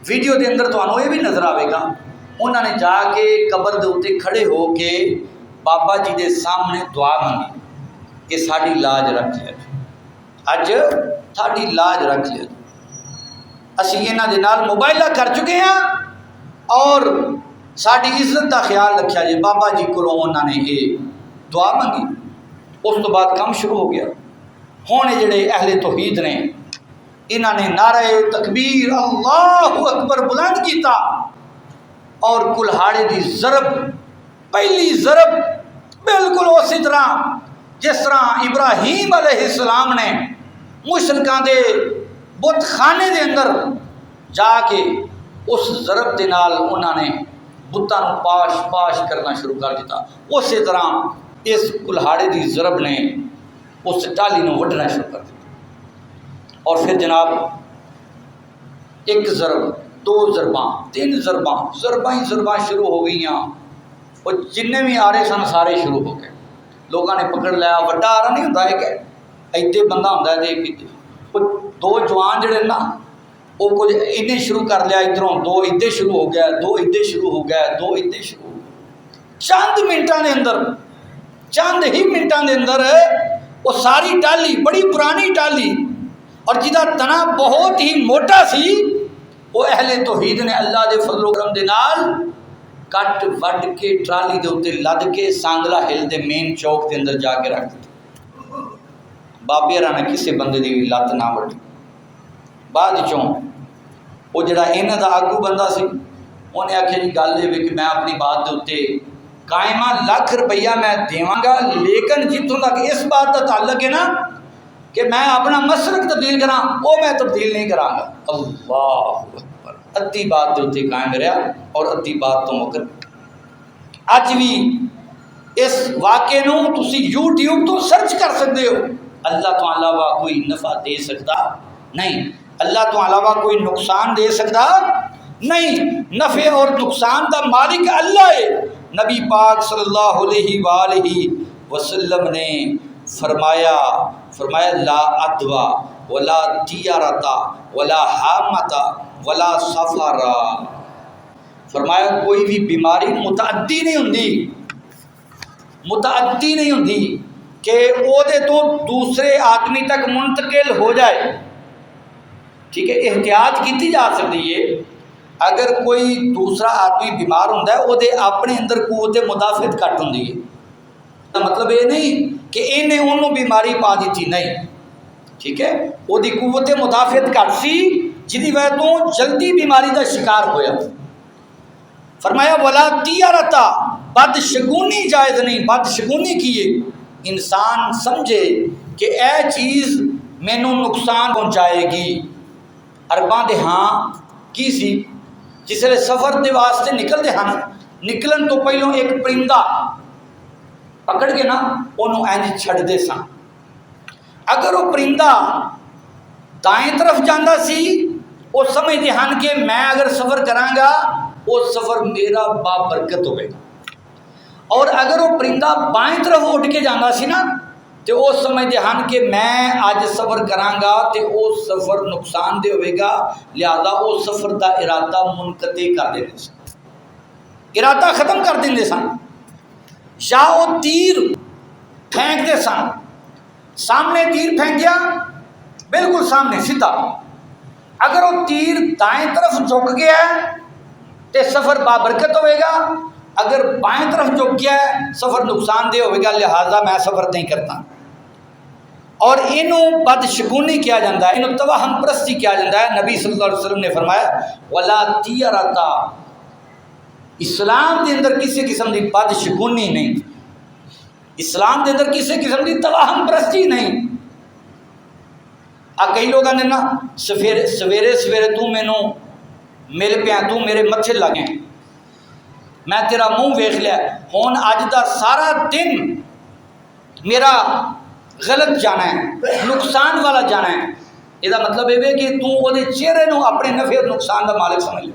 ویڈیو دے اندر تمہیں یہ بھی نظر آئے گا، انہوں نے جا کے قبر دے اتنے کھڑے ہو کے بابا جی دے سامنے دعا مانگی کہ ساڈی لاج رکھ لیا، اج ساڈی لاج رکھ لیا۔ اسی انہاں دے نال موبائلہ کر چکے ہیں اور ساڈی عزت کا خیال رکھا جی۔ بابا جی کو انہوں نے یہ دعا مانگی، اس تو بعد کام شروع ہو گیا۔ ہوں جڑے اہل توحید نے انہوں نے نعرہ تکبیر اللہ اکبر بلند کیتا اور کلہاڑے دی ضرب، پہلی ضرب بالکل اسی طرح جس طرح ابراہیم علیہ السلام نے مشرکاں دے بت خانے دے اندر جا کے اس ضرب دے نال انہوں نے بتاں نوں پاش پاش کرنا شروع کر دیتا، اسی طرح اس کلہاڑے دی ضرب نے اس ٹالی نوں وڈنا شروع کر دیتا۔ اور پھر جناب ایک ضرب، دو ضرباں، تین ضرباں، ضرباں ہی ضرباں شروع ہو گئی ہیں، اور جننے بھی آ رہے سن سارے شروع ہو گئے۔ لوگوں نے پکڑ لیا، وڈا آ رہا نہیں ہوتا ہے کہ ایدے بندہ ہوتا ہے جی، دو جوان جڑے نا وہ کچھ ادھر شروع کر لیا، ادھروں دو ادھر شروع ہو گیا، دو ادھر شروع ہو گیا، دو ادھر شروع ہو گیا۔ چند منٹاں دے اندر، چند ہی منٹاں دے اندر وہ ساری ٹالی، بڑی پرانی ٹالی اور جہاں تنا بہت ہی موٹا سی، وہ اہل توحید نے اللہ دے فضل و کرم دے نال کٹ وڈ کے ٹرالی دے اتنے لد کے سانگلا ہل دے مین چوک دے اندر جا کے رکھ دیتے۔ بابے نے کسی بندے دی لت نہ وڈی۔ بعد چوں وہ جڑا انہاں دا آگو بندہ سی انہیں آخیا جی گل یہ کہ میں اپنی بات دے اتنے قائم ہاں، ₹1,00,000 میں دیواں گا، لیکن جتوں تک اس بات کا تعلق ہے نا کہ میں اپنا مسلک تبدیل کراں، وہ میں تبدیل نہیں کراں گا۔ اللہ اکبر۔ ادھی بات دے اتنے قائم رہا اور ادھی بات تو مکر۔ اج بھی اس واقعے نوں تسی یوٹیوب تو سرچ کر سکتے ہو۔ اللہ تو علاوہ کوئی نفع دے سکتا نہیں، اللہ تو علاوہ کوئی نقصان دے سکتا نہیں، نفع اور نقصان دا مالک اللہ ہے۔ نبی پاک صلی اللہ علیہ وآلہ وسلم نے فرمایا لا ادوا ولا تیارتا ولا حامتا ولا سفرا، فرمایا کوئی بھی بیماری متعدی نہیں ہوندی، متعدی نہیں ہوندی کہ وہ دے تو دوسرے آدمی تک منتقل ہو جائے، ٹھیک ہے، احتیاط کیتی جا سکتی ہے۔ اگر کوئی دوسرا آدمی بیمار ہوتا ہے وہ دے اپنے اندر قوت مدافعت گھٹ ہوندی ہے، مطلب یہ نہیں کہ انہیں انہوں بیماری پا دیتی، نہیں، ٹھیک ہے، وہ دی قوت مدافعت گھٹ سی جدی وجہ تو جلدی بیماری کا شکار ہویا۔ فرمایا ولا تیارتا، بدشگونی جائز نہیں، بدشگونی کیے انسان سمجھے کہ اے چیز مینوں نقصان پہنچائے گی۔ عرباں دے ہاں کی سی جس ویلے سفر دے واسطے نکلتے ہیں، نکلن تو پہلوں ایک پرندہ پکڑ کے نا انہوں اینج چھڑ دے سن۔ اگر وہ پرندہ دائیں طرف جانا سی وہ سمجھتے ہیں کہ میں اگر سفر کراں گا وہ سفر میرا بابرکت ہوئے گا، اور اگر وہ پرندہ بائیں طرف اٹھ کے جانا سی نا تو وہ سمجھتے ہیں کہ میں اج سفر کراں گا تو وہ سفر نقصان دہ ہوئے گا، لہذا وہ سفر دا ارادہ منقطع کر دیندے سن، ارادہ ختم کر دیندے سن، یا وہ تیر پھینکتے سن۔ سامنے تیر پھینکیا بالکل سامنے سیدھا، اگر وہ تیر دائیں طرف جھک گیا ہے تو سفر بابرکت ہوئے گا، اگر بائیں طرف جھک گیا ہے سفر نقصان دہ ہوئے گا، لہذا میں سفر نہیں کرتا۔ اور انہوں بدشگونی کیا جاتا ہے، انہوں توہم پرستی کیا جاتا ہے۔ نبی صلی اللہ علیہ وسلم نے فرمایا ولا تیارتا، اسلام دے اندر کسی قسم دی بدشگونی نہیں، اسلام دے اندر کسی قسم دی توہم پرستی نہیں۔ کئی لوگ آتے نا سویرے سویرے تو مینوں مل پیا، تو میرے متھے لگے، میں تیرا منہ ویکھ لیا، ہون اج دا سارا دن میرا غلط جانا ہے، نقصان والا جانا ہے۔ یہ مطلب یہ کہ تو وہ چہرے نو اپنے نفع اور نقصان کا مالک سمجھ لے،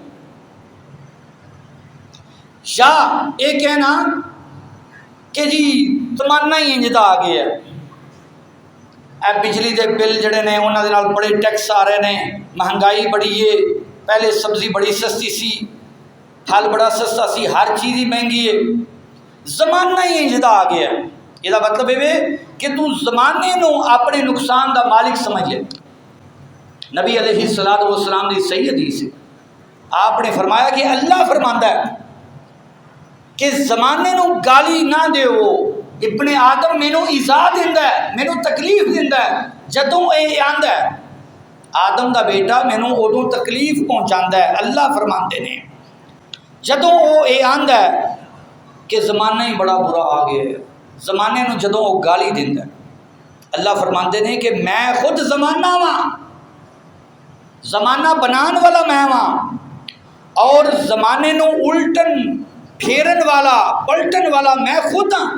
یا یہ کہنا کہ جی تمنا ہی انج دا آ گیا ہے، اے بجلی دے بل جڑے نے انہاں دے نال بڑے ٹیکس آ رہے ہیں، مہنگائی بڑی ہے، پہلے سبزی بڑی سستی سی، پھل بڑا سستا سی، ہر چیز ہی مہنگی ہے، زمانہ ہی انج دا آ گیا ہے۔ یہ مطلب یہ کہ تو زمانے نو اپنے نقصان دا مالک سمجھ لے۔ نبی علیہ الصلوۃ والسلام دی صحیح حدیث ہے، آپ نے فرمایا کہ اللہ فرماندا ہے کہ زمانے نو گالی نہ دیو، ابن آدم مینوں ایذا دیندا ہے، مینوں تکلیف دیندا ہے جدوں اے آندا ہے، آدم دا بیٹا مینوں ادوں تکلیف پہنچاندا ہے، اللہ فرماندے نے جدوں وہ اے آندا ہے کہ زمانہ ہی بڑا برا آ گیا ہے، زمانے نو جدوں وہ گالی دیندا ہے، اللہ فرماندے نے کہ میں خود زمانہ ہاں، زمانہ بنان والا میں ہاں، اور زمانے نو الٹن پھیرن والا پلٹن والا میں خود ہاں۔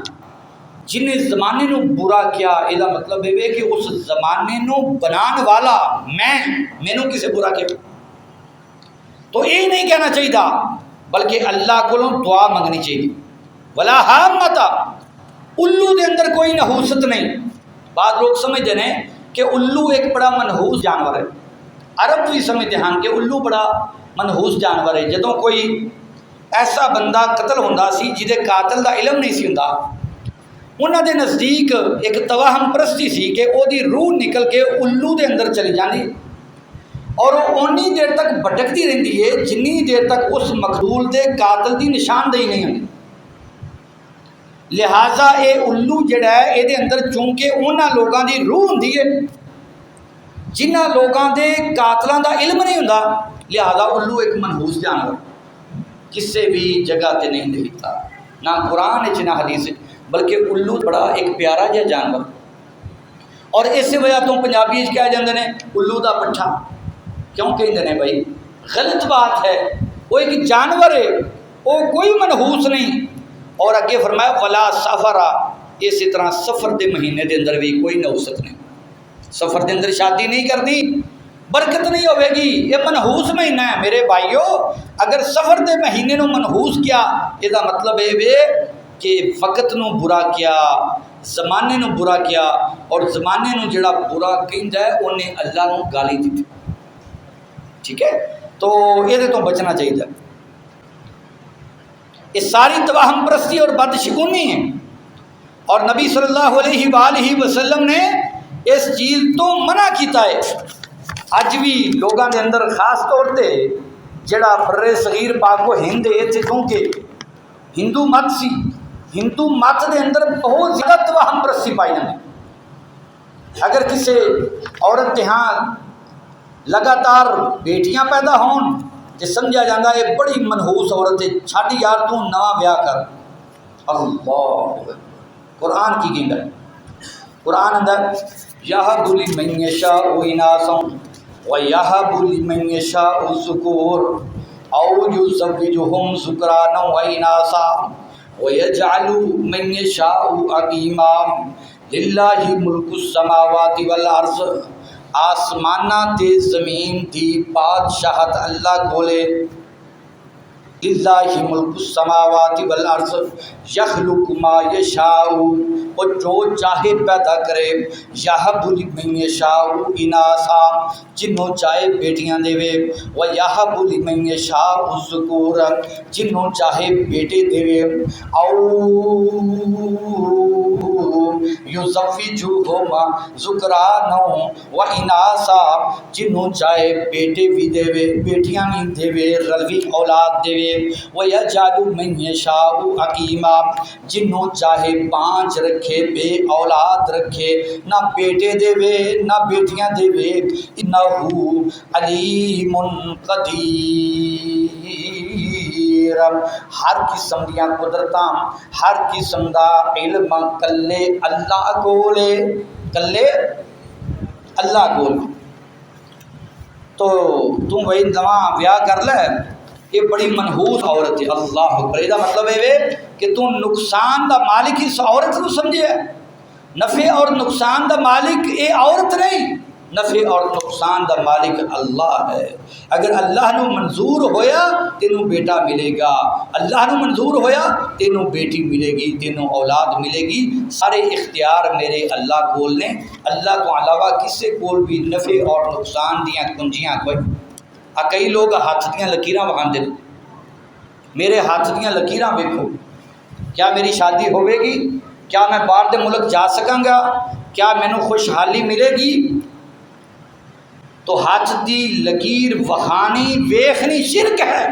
جن نے زمانے نو برا کیا، یہ مطلب یہ کہ اس زمانے نو بنان والا مینوں کسے برا کیا، تو یہ نہیں کہنا چاہیے بلکہ اللہ کو دعا منگنی چاہیے۔ ولا حامتا، الو دے اندر کوئی نحوست نہیں۔ بعض لوگ سمجھتے ہیں کہ الو ایک بڑا منحوس جانور ہے، عرب بھی سمجھتے ہیں کہ الو بڑا منحوس جانور ہے۔ جدوں کوئی ایسا بندہ قتل ہوندا سی جہدے قاتل دا علم نہیں سی ہوندا، انہاں دے نزدیک ایک توہم پرستی سی کہ او دی روح نکل کے الو دے اندر چلی جاندی، اور وہ اونی دیر تک بھٹکتی رہندی ہے جنی دیر تک اس مقتول دے قاتل دی نشاندہی نہیں ہوندی۔ لہٰذا اے الو جڑا ہے یہ اندر چونکہ انہاں لوگاں دی روح ہوندی ہے جنہاں لوگاں دے قاتلاں دا علم نہیں ہوندا، لہٰذا الو ایک منحوس جانور کسے بھی جگہ تے نہیں دکھتا، نہ قرآن وچ نہ حدیث وچ، بلکہ الو بڑا ایک پیارا جہا جانور، اور اسی وجہ تو پنجابی کہہ جاندے نے الو دا پٹھا، کیوں کہندے نے بھائی؟ غلط بات ہے، وہ ایک جانور ہے، وہ کوئی منحوس نہیں۔ اور اگے فرمایا ولا سفرا، اسی طرح سفر دے مہینے دے اندر بھی کوئی نحوست نہیں، سفر دے اندر شادی نہیں کرنی، برکت نہیں ہوے گی، یہ منحوس مہینہ ہے میرے بھائیو۔ اگر سفر دے مہینے نو منحوس کیا، یہ مطلب یہ کہ وقت نو برا کیا، زمانے نو برا کیا، اور زمانے نو جڑا برا کہندا ہے انہیں اللہ نو گالی دی، ٹھیک ہے؟ تو یہ تو بچنا چاہیے۔ یہ ساری توہم پرستی اور بدشگونی ہے، اور نبی صلی اللہ علیہ وآلہ وسلم نے اس چیز تو منع کیتا ہے۔ اج بھی لوگوں کے اندر خاص طور پہ جڑا بر صغیر پاک و ہند اتنے کیونکہ ہندو مت سی، ہندو مت دے اندر بہت زیادہ توہم پرستی پائی جاتی۔ اگر کسی عورت کے ہاں لگاتار بیٹیاں پیدا ہون تے سمجھا جاندہ ہے بڑی منحوس عورت ہے، چھاڑی یار تو نواں بیاہ کر۔ اللہ قرآن کی گنگ ہے، قرآن اندر یَهَبُ لِمَن یَشَاءُ إِنَاثًا وَیَهَبُ لِمَن یَشَاءُ الذُّکُورَ أَوْ یُزَوِّجُهُمْ ذُکْرَانًا وَإِنَاثًا وَیَجْعَلُ مَن یَشَاءُ عَقِیمًا لِلَّهِ مُلْکُ السَّمَاوَاتِ وَالْأَرْضِ۔ آسمانہ تے زمین دی بادشاہت اللہ کولے، للہ ملک السماوات والارض یخلق ما یشاء، وہ جو چاہے پیدا کرے، یہب لمن یشاء اناثا، جنہوں چاہے بیٹیاں دے، و یہب لمن یشاء الذکور، جنہوں چاہے بیٹے دے، او یزوجہم ذکرانا و اناثا، جنہوں چاہے بیٹے بھی دے بیٹیاں بھی دے، رلوی اولاد دے، وَيَجْعَلُ مَن يَشَاءُ عَقِیمًا، جنہوں چاہے پانچ رکھے بے اولاد رکھے، نہ بیٹے دے نہ بیٹیاں دے، اِنَّهُ عَلِیمٌ قدیر۔ ہر قسم دیاں قدرتاں، ہر قسم دا علم کلے اللہ کولے، کلے اللہ کول۔ تو تم وہی نواں بیاہ کر لے، یہ بڑی منحوس عورت ہے۔ اللہ اکبر، یہ مطلب ہے کہ تو نقصان دا مالک اس عورت کو سمجھے، نفع اور نقصان دا مالک یہ عورت نہیں، نفع اور نقصان دا مالک اللہ ہے۔ اگر اللہ نو منظور ہویا تینوں بیٹا ملے گا، اللہ نو منظور ہویا تینوں بیٹی ملے گی، تینوں اولاد ملے گی۔ سارے اختیار میرے اللہ کول نے، اللہ تو علاوہ کسے کول بھی نفع اور نقصان دیاں کنجیاں کوئی۔ کئی لوگ ہاتھ دیاں لکیراں وکھاندے نے، میرے ہاتھ دیاں لکیراں ویکھو، کیا میری شادی ہوئے گی؟ کیا میں باہر دے ملک جا سکاں گا؟ کیا مینوں خوشحالی ملے گی؟ تو ہاتھ دی لکیر وکھانی ویکھنی شرک ہے،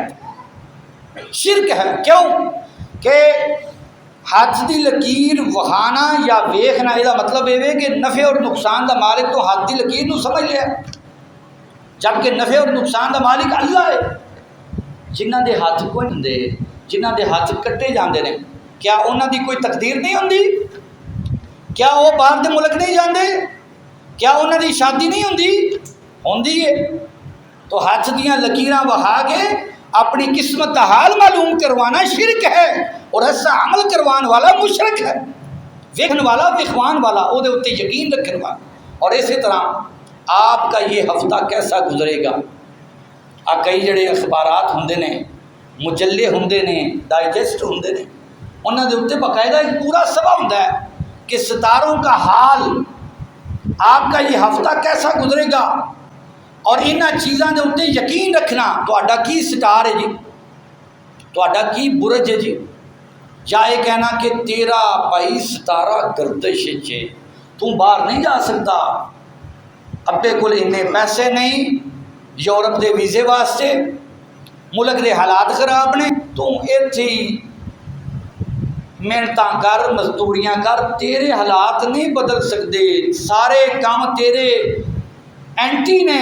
شرک ہے۔ کیوں کہ ہاتھ دی لکیر وکھانا یا ویکھنا یہ مطلب یہ کہ نفع اور نقصان دا مالک تو ہاتھ دی لکیر نو سمجھ لیا، جبکہ نفع اور نقصان دا مالک اللہ ہے۔ جنہ دے ہاتھ کوئی نہیں دے، جنہ دے ہاتھ کٹے جاندے نے، کیا انہاں دی کوئی تقدیر نہیں ہوندی؟ کیا وہ باہر دے ملک نہیں جاندے؟ کیا انہاں دی شادی نہیں ہوندی؟ ہوندی ہے۔ تو ہاتھ دیاں لکیراں وہا کے اپنی قسمت دا حال معلوم کروانا شرک ہے، اور ایسا عمل کروان والا مشرک ہے، ویکھن والا وکھوان والا او دے اتے یقین رکھن والا۔ اور اسی طرح آپ کا یہ ہفتہ کیسا گزرے گا؟ کئی جڑے اخبارات ہوندے نے، مجلے ہوندے نے، ڈائجسٹ ہوندے نے، انہاں دے اتے باقاعدہ ایک پورا سبا ہوندا ہے کہ ستاروں کا حال، آپ کا یہ ہفتہ کیسا گزرے گا، اور انہاں چیزاں دے اتے یقین رکھنا۔ تہاڈا کی سٹار ہے جی، تہاڈا کی برج ہے جی، یا یہ کہنا کہ تیرا بھائی ستارہ گردش ہے، تو باہر نہیں جا سکتا، ابے کول اتنے پیسے نہیں، یورپ دے ویزے واسطے، ملک دے حالات خراب نے، تو ایتھے محنتاں کر، مزدوریاں کر، تیرے حالات نہیں بدل سکتے، سارے کام تیرے اینٹی نے،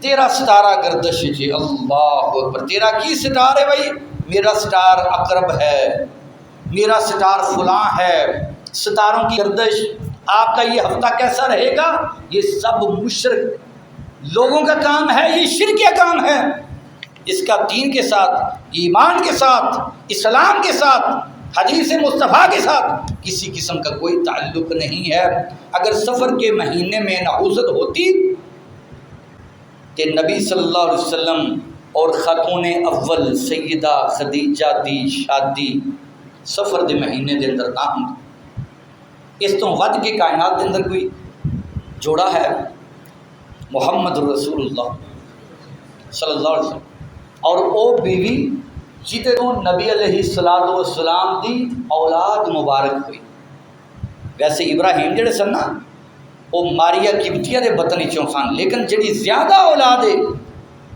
تیرا ستارہ گردش جی۔ اللہ اکبر، تیرا کی سٹار ہے بھائی؟ میرا سٹار اقرب ہے، میرا سٹار فلاں ہے، ستاروں کی گردش۔ آپ کا یہ ہفتہ کیسا رہے گا؟ یہ سب مشرک لوگوں کا کام ہے، یہ شرکیہ کام ہے، اس کا دین کے ساتھ، ایمان کے ساتھ، اسلام کے ساتھ، حدیث مصطفیٰ کے ساتھ کسی قسم کا کوئی تعلق نہیں ہے۔ اگر سفر کے مہینے میں نحوست ہوتی کہ نبی صلی اللہ علیہ وسلم اور خاتون اول سیدہ خدیجہ دی شادی سفر دے مہینے دے اندر نہ ہوں، اس تو ود کے کائنات دے اندر کوئی جوڑا ہے؟ محمد رسول اللہ صلی اللہ علیہ وسلم اور او بیوی جیتے تو نبی علیہ السلام دی اولاد مبارک ہوئی۔ ویسے ابراہیم جڑے سن نا وہ ماریا قبطیہ دے بطن چوں سن، لیکن جڑی زیادہ اولاد ہے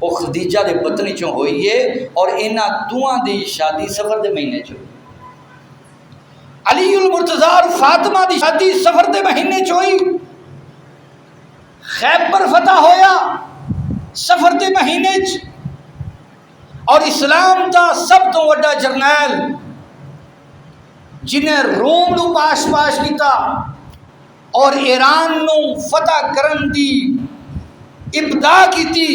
وہ خدیجہ دے بطن چوں ہوئی ہے، اور انہاں دوواں دی شادی سفر دے مہینے چوں۔ علی المرتضیٰ اور فاطمہ دی شادی سفر دے مہینے چوں ہوئی۔ خیبر فتح ہویا سفر دے مہینے چ، اور اسلام دا سب تو وڈا جرنیل جنہیں روم نو پاش کیتا اور ایران نو فتح کرن دی ابدا کیتی،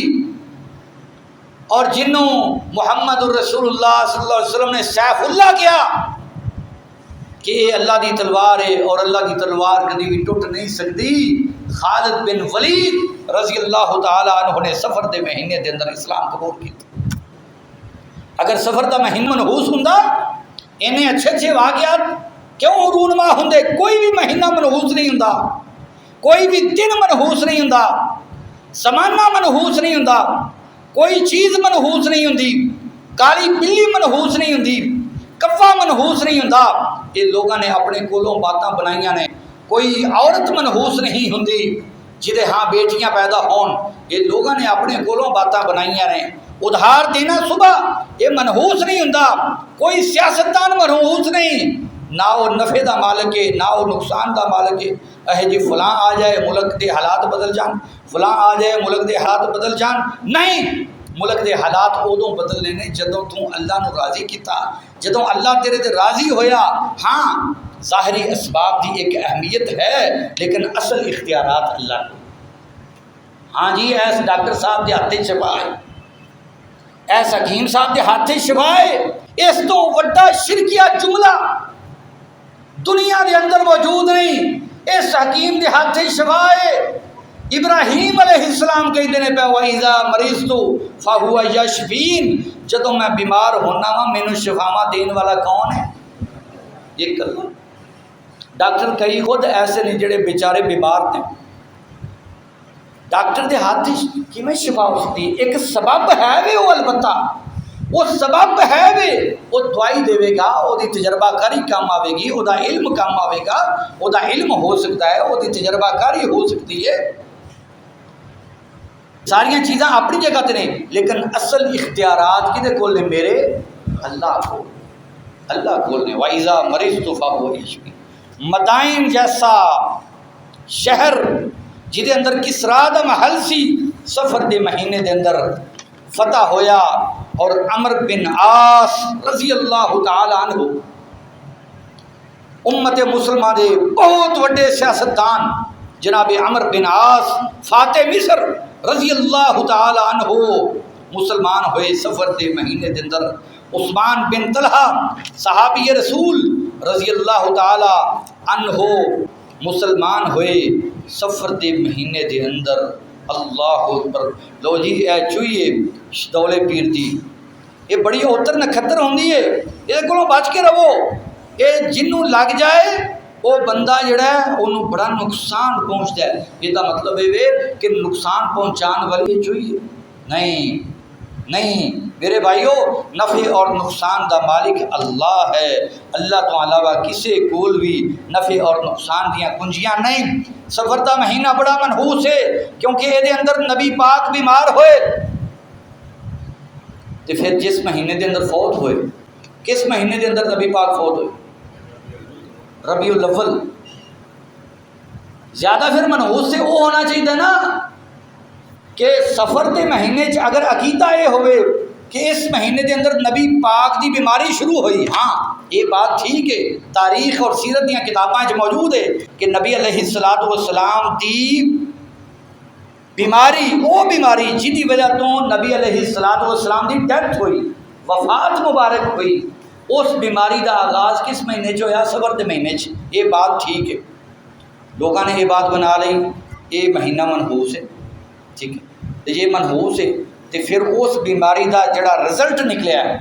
اور جنوں محمد الرسول اللہ صلی اللہ علیہ وسلم نے سیف اللہ کیا کہ یہ اللہ دی تلوار ہے اور اللہ کی تلوار کبھی بھی ٹوٹ نہیں سکتی، خالد بن ولید رضی اللہ تعالی عنہ نے سفر دے مہینے دے اندر اسلام قبول کیا۔ اگر سفر دا مہینہ منحوس ہوندا انہیں اچھے واقعات کیوں رونما ہوندے؟ کوئی بھی مہینہ منحوس نہیں ہوندا، کوئی بھی دن منحوس نہیں ہوندا، زمانہ منحوس نہیں ہوندا، کوئی چیز منحوس نہیں ہوندی، کالی بلی منحوس نہیں ہوندی، کوا منحوس نہیں ہوندا۔ یہ لوگوں نے اپنے کولوں باتاں بنائیاں نے۔ کوئی عورت منحوس نہیں ہوندی جدے ہاں بیٹیاں پیدا ہون، یہ لوگوں نے اپنے کولوں باتاں بنائیاں نے۔ ادھار دینا صبح یہ منحوس نہیں ہوندا، کوئی سیاستدان منحوس نہیں، نہ وہ نفع دا مالک ہے نہ وہ نقصان دا مالک ہے۔ اے جی فلاں آ جائے ملک دے حالات بدل جان، فلاں آ جائے ملک دے حالات بدل جان، نہیں، ملک دے حالات ادوں بدلنے نے جدوں تو اللہ نو راضی کیتا، جدوں اللہ تیرے تے راضی ہویا۔ ہاں ظاہری اسباب دی ایک اہمیت ہے لیکن اصل اختیارات اللہ کو۔ ہاں جی ایس ڈاکٹر صاحب دے ہاتھ شفا ہے، ایس حکیم صاحب دے ہاتھ شفا ہے، اس تو وڈا شرکیہ جملہ دنیا دے اندر موجود نہیں۔ اس حکیم دے ہاتھ شفا ہے۔ ابراہیم علیہ السلام کہتے ہیں پہ وَإِذَا مَرِضْتُ فَهُوَ يَشْفِينِ، جدوں میں بیمار ہونا وا مینوں شفاواں دین والا کون ہے؟ ایک اللہ۔ ڈاکٹر کئی خود ایسے نے جڑے بیچارے بیمار تھے، ڈاکٹر دے ہاتھ کیویں شفا ہو سکتی؟ ایک سبب ہے وے، وہ البتہ وہ سبب ہے وے، وہ دوائی دے گا، وہ دی تجربہ کاری کام آئے گی، وہ دا علم کام آئے گا، وہ دا علم ہو سکتا ہے، وہ دی تجربہ کاری ہو سکتی ہے۔ ساریاں چیزاں اپنی جگہ تے نہیں، لیکن اصل اختیارات کدے کول نے؟ میرے اللہ کو، اللہ کول نے۔ وَإِذَا مَرِضْتُ فَهُوَ يَشْفِينِ۔ مدائن جیسا شہر جدے اندر کسرا دا محل سی، سفر دے مہینے دے اندر فتح ہویا، اور عمر بن عاص رضی اللہ تعالی عنہ امت مسلمہ دے بہت وڈے سیاستدان جناب عمر بن عاص فاتح مصر رضی اللہ تعالی عنہ مسلمان ہوئے سفر دے مہینے دے اندر۔ عثمان بن طلحہ صحابی رسول رضی اللہ تعالی عنہ مسلمان ہوئے سفر دے مہینے دے اندر۔ اللہ اکبر۔ لو جی اے چوئیے دولے پیر دی یہ بڑی اوتر نکھتر ہوندی ہے، یہ کو بچ کے رہو۔ یہ جنوں لگ جائے وہ بندہ جڑا ہے انہوں بڑا نقصان پہنچتا ہے۔ یہ دا مطلب ہے کہ نقصان پہنچان والی چوئیے نہیں، نہیں میرے بھائیو، نفع اور نقصان دا مالک اللہ ہے۔ اللہ تو علاوہ کسے کول بھی نفع اور نقصان دیاں کنجیاں نہیں۔ سفر دا مہینہ بڑا منحوس ہے کیونکہ یہ اندر نبی پاک بیمار ہوئے، تو پھر جس مہینے دے اندر فوت ہوئے، کس مہینے دے اندر نبی پاک فوت ہوئے؟ ربیع الاول۔ زیادہ پھر منحوس سے وہ ہونا چاہیے نا کہ سفر دے مہینے اگر عقیدہ یہ ہوئے کہ اس مہینے دے اندر نبی پاک دی بیماری شروع ہوئی، ہاں یہ بات ٹھیک ہے، تاریخ اور سیرت دیاں کتاباں موجود ہے کہ نبی علیہ السلام دی بیماری، وہ بیماری جدی وجہ تو نبی علیہ السلام دی ڈیتھ ہوئی، وفات مبارک ہوئی، اس بیماری دا آغاز کس مہینے چ ہویا؟ سفر دے مہینے چ۔ یہ بات ٹھیک ہے، لوگوں نے یہ بات بنا لی یہ مہینہ منحوس ہے، ٹھیک ہے، تو یہ منحوس ہے تو پھر اس بیماری دا جڑا رزلٹ نکلیا ہے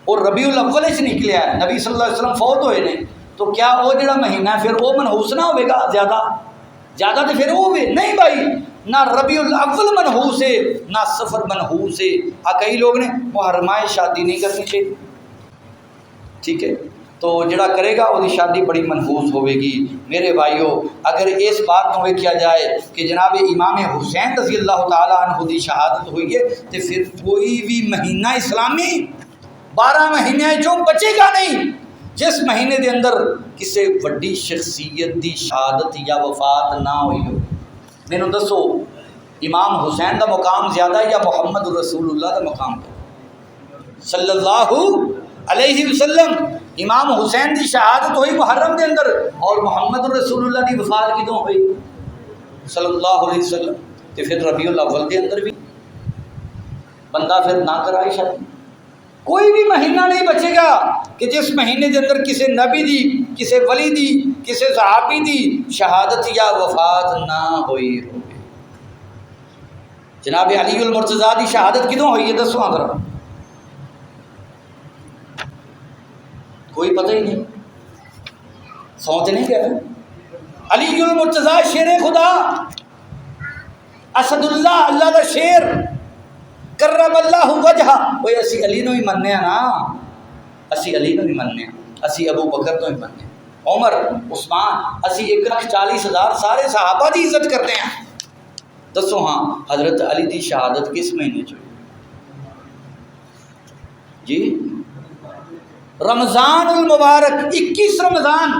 وہ ربیع الاول چ نکلیا ہے، نبی صلی اللہ علیہ وسلم فوت ہوئے نے، تو کیا وہ جڑا مہینہ پھر وہ منحوس نہ ہوئے گا؟ زیادہ تو پھر وہ بھی نہیں بھائی، نہ ربیع الاول منحوس ہے نہ سفر منحوس ہے۔ کئی لوگ نے محرمہ شادی نہیں کرنی چاہیے، ٹھیک ہے، تو جڑا کرے گا وہ شادی بڑی منحوس ہوئے گی۔ میرے بھائیو، اگر اس بات کو کیا جائے کہ جناب امام حسین رضی اللہ تعالیٰ عنہ دی شہادت ہوئی ہے تو پھر کوئی بھی مہینہ اسلامی 12 مہینے جو بچے گا نہیں جس مہینے دے اندر کسی وڈی شخصیت دی شہادت یا وفات نہ ہوئی ہو۔ مینوں دسو امام حسین دا مقام زیادہ یا محمد رسول اللہ دا مقام؟ صلی اللہ علیہ وسلم. امام حسین دی شہادت ہوئی محرم دے اندر اور محمد رسول اللہ دی وفات کدوں ہوئی صلی اللہ علیہ وسلم. تو پھر ربیع الاول دے اندر بھی بندہ پھر نہ کرائے شادی. کوئی بھی مہینہ نہیں بچے گا کہ جس مہینے دے اندر کسی نبی دی, کسی ولی دی, کسی صحابی دی شہادت یا وفات نہ ہوئی ہو. جناب علی المرتضیٰ دی شہادت کدوں ہوئی ہے دسو ذرا, کوئی پتہ ہی نہیں, سوچنے کیا ہے. علی المرتضیٰ شیر خدا, اسد اللہ, اللہ دا شیر, کرم اللہ وجہ. کوئی اسی علی نو ہی مننے نا, اسی علی نو ہی مننے, اسی ابو بکر تو ہی مننے, عمر, عثمان, اسی 1,40,000 سارے صحابہ دی عزت کرتے ہیں. دسو ہاں حضرت علی دی شہادت کس مہینے چ ہوئی جی؟ رمضان المبارک 21 رمضان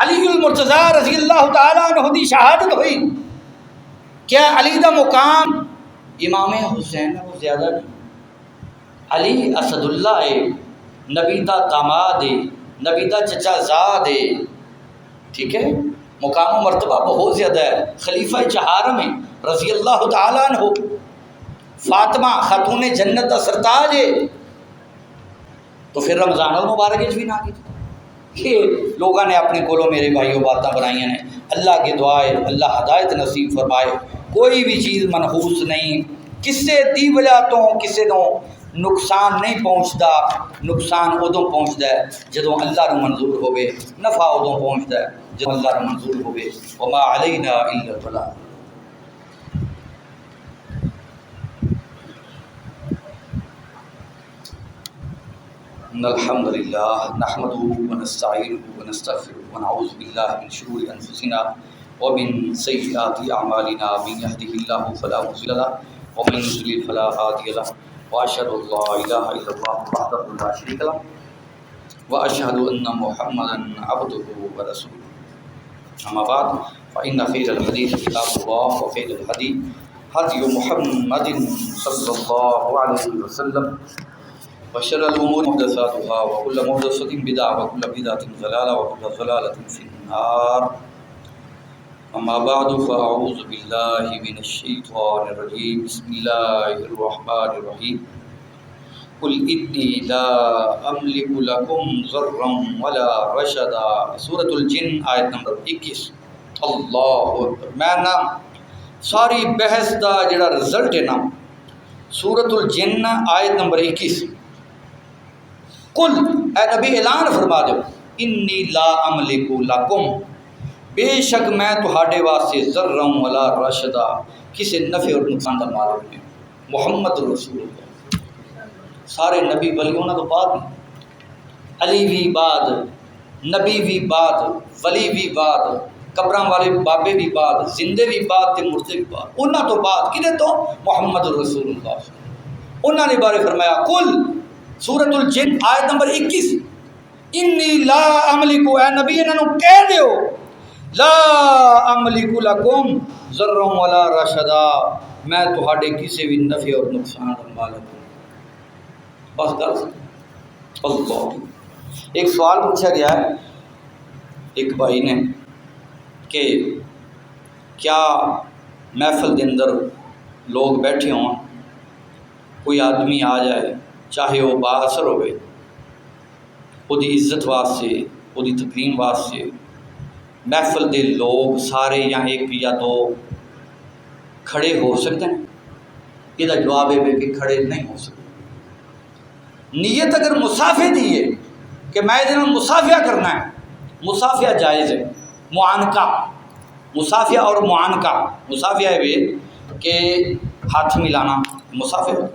علی المرتضیٰ رضی اللہ تعالیٰ عنہ دی شہادت ہوئی. کیا علی دا مقام امام حسین وہ زیادہ نہیں؟ علی اسد اللہ ہے, نبی دا داماد ہے, نبی دا چچا زاد ہے, ٹھیک ہے, مقام و مرتبہ بہت زیادہ ہے. خلیفہ چہارم ہے رضی اللہ تعالیٰ عنہ, فاطمہ خاتون جنت دا سرتاج ہے. تو پھر رمضان المبارک بھی نہ کی یہ لوگوں نے اپنے کولوں میرے بھائیوں باتاں بنائی ہیں. اللہ کی دعا ہے اللہ ہدایت نصیب فرمائے. کوئی بھی چیز منحوس نہیں, کسے دی وجہ تو کسے نو نقصان نہیں پہنچتا. نقصان ادوں پہنچتا ہے جدوں اللہ نو منظور ہوئے, نفع ادوں پہنچتا ہے جدوں اللہ نو منظور ہوئے. وما علینا الا البلاغ. ان الحمد لله نحمده ونستعينه ونستغفره ونعوذ بالله من شرور انفسنا ومن سيئات اعمالنا. من يهده الله فلا مضل له ومن يضلل فلا هادي له. واشهد ان لا اله الا الله وحده لا شريك له واشهد ان محمدا عبده ورسوله. اما بعد فان خير الحديث كتاب الله وخير الهدي هدي محمد صلى الله عليه وسلم وشر الأمور محدثاتها وكل محدثة بدعة وكل بدعة ضلالة وكل ضلالة في النار. أما بعد فأعوذ بالله من الشيطان الرجيم. بسم الله الرحمن الرحيم. قل إني لا أملك لكم ضرا ولا رشدا. سورة الجن آیت نمبر 21. اللہ اکبر. میں نا ساری بحث دا جڑا رزلٹ ہے نا سورة الجن آیت نمبر 21. قل اے نبی اعلان فرما دو, انی لا املک لکم, بے شک میں تہاڈے واسطے ذرا ولا رشدا, کسی نفع اور نقصان کا مالک نہیں. محمد رسول اللہ. سارے نبی ولی انہاں تو بعد نہیں, علی بھی بعد, نبی بھی بعد, ولی بھی بعد, قبراں والے بابے بھی بعد, زندے بھی بعد تے مردے بھی بعد. انہاں تو بعد کنے تو محمد رسول اللہ. انہاں نے بارے فرمایا قل سورۃ الجن آیت نمبر 21. انی لا املک, اے نبی انہاں نوں کہہ دیو لا املک لکم ضرا ولا رشدا, میں تہاڈے کسی بھی نفع اور نقصان کا مالک ہوں. بس گل. اللہ. ایک سوال پوچھا گیا ہے ایک بھائی نے کہ کیا محفل کے اندر لوگ بیٹھے ہوں, کوئی آدمی آ جائے چاہے وہ با اثر ہوئے, وہ دی عزت واسطے, وہ دی تکریم واسطے, محفل دے لوگ سارے یا ایک یا دو کھڑے ہو سکتے ہیں؟ یہ جواب ہے کہ کھڑے نہیں ہو سکتے. نیت اگر مسافے دی ہے کہ میں جنہوں مسافیہ کرنا ہے, مسافیہ جائز ہے. معانقہ, مسافیہ اور معانقہ. مسافیہ ہے کہ ہاتھ ملانا مسافیہ,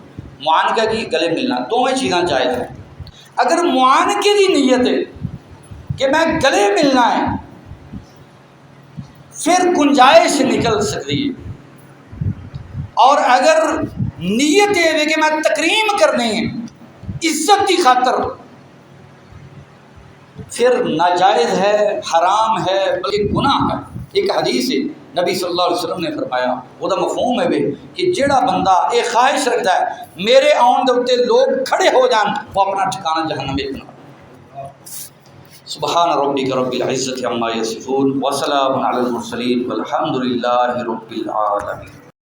معانقہ کی گلے ملنا, دونوں چیزاں جائز ہیں. اگر معانقے کی نیت ہے کہ میں گلے ملنا ہے پھر گنجائش نکل سکتی ہے, اور اگر نیت یہ ہے کہ میں تکریم کرنی ہے عزت کی خاطر, پھر ناجائز ہے, حرام ہے, بلکہ گناہ ہے. ایک حدیث ہے نبی صلی اللہ علیہ وسلم نے فرمایا وہ مفہوم ہے بے کہ جیڑا بندہ یہ خواہش رکھتا ہے میرے آن دے اتنے لوگ کھڑے ہو جان وہ اپنا ٹھکانہ جہنم میں بنا۔ سبحان ربک رب العزت عما یصفون وسلام علی المرسلین والحمد للہ رب العالمین۔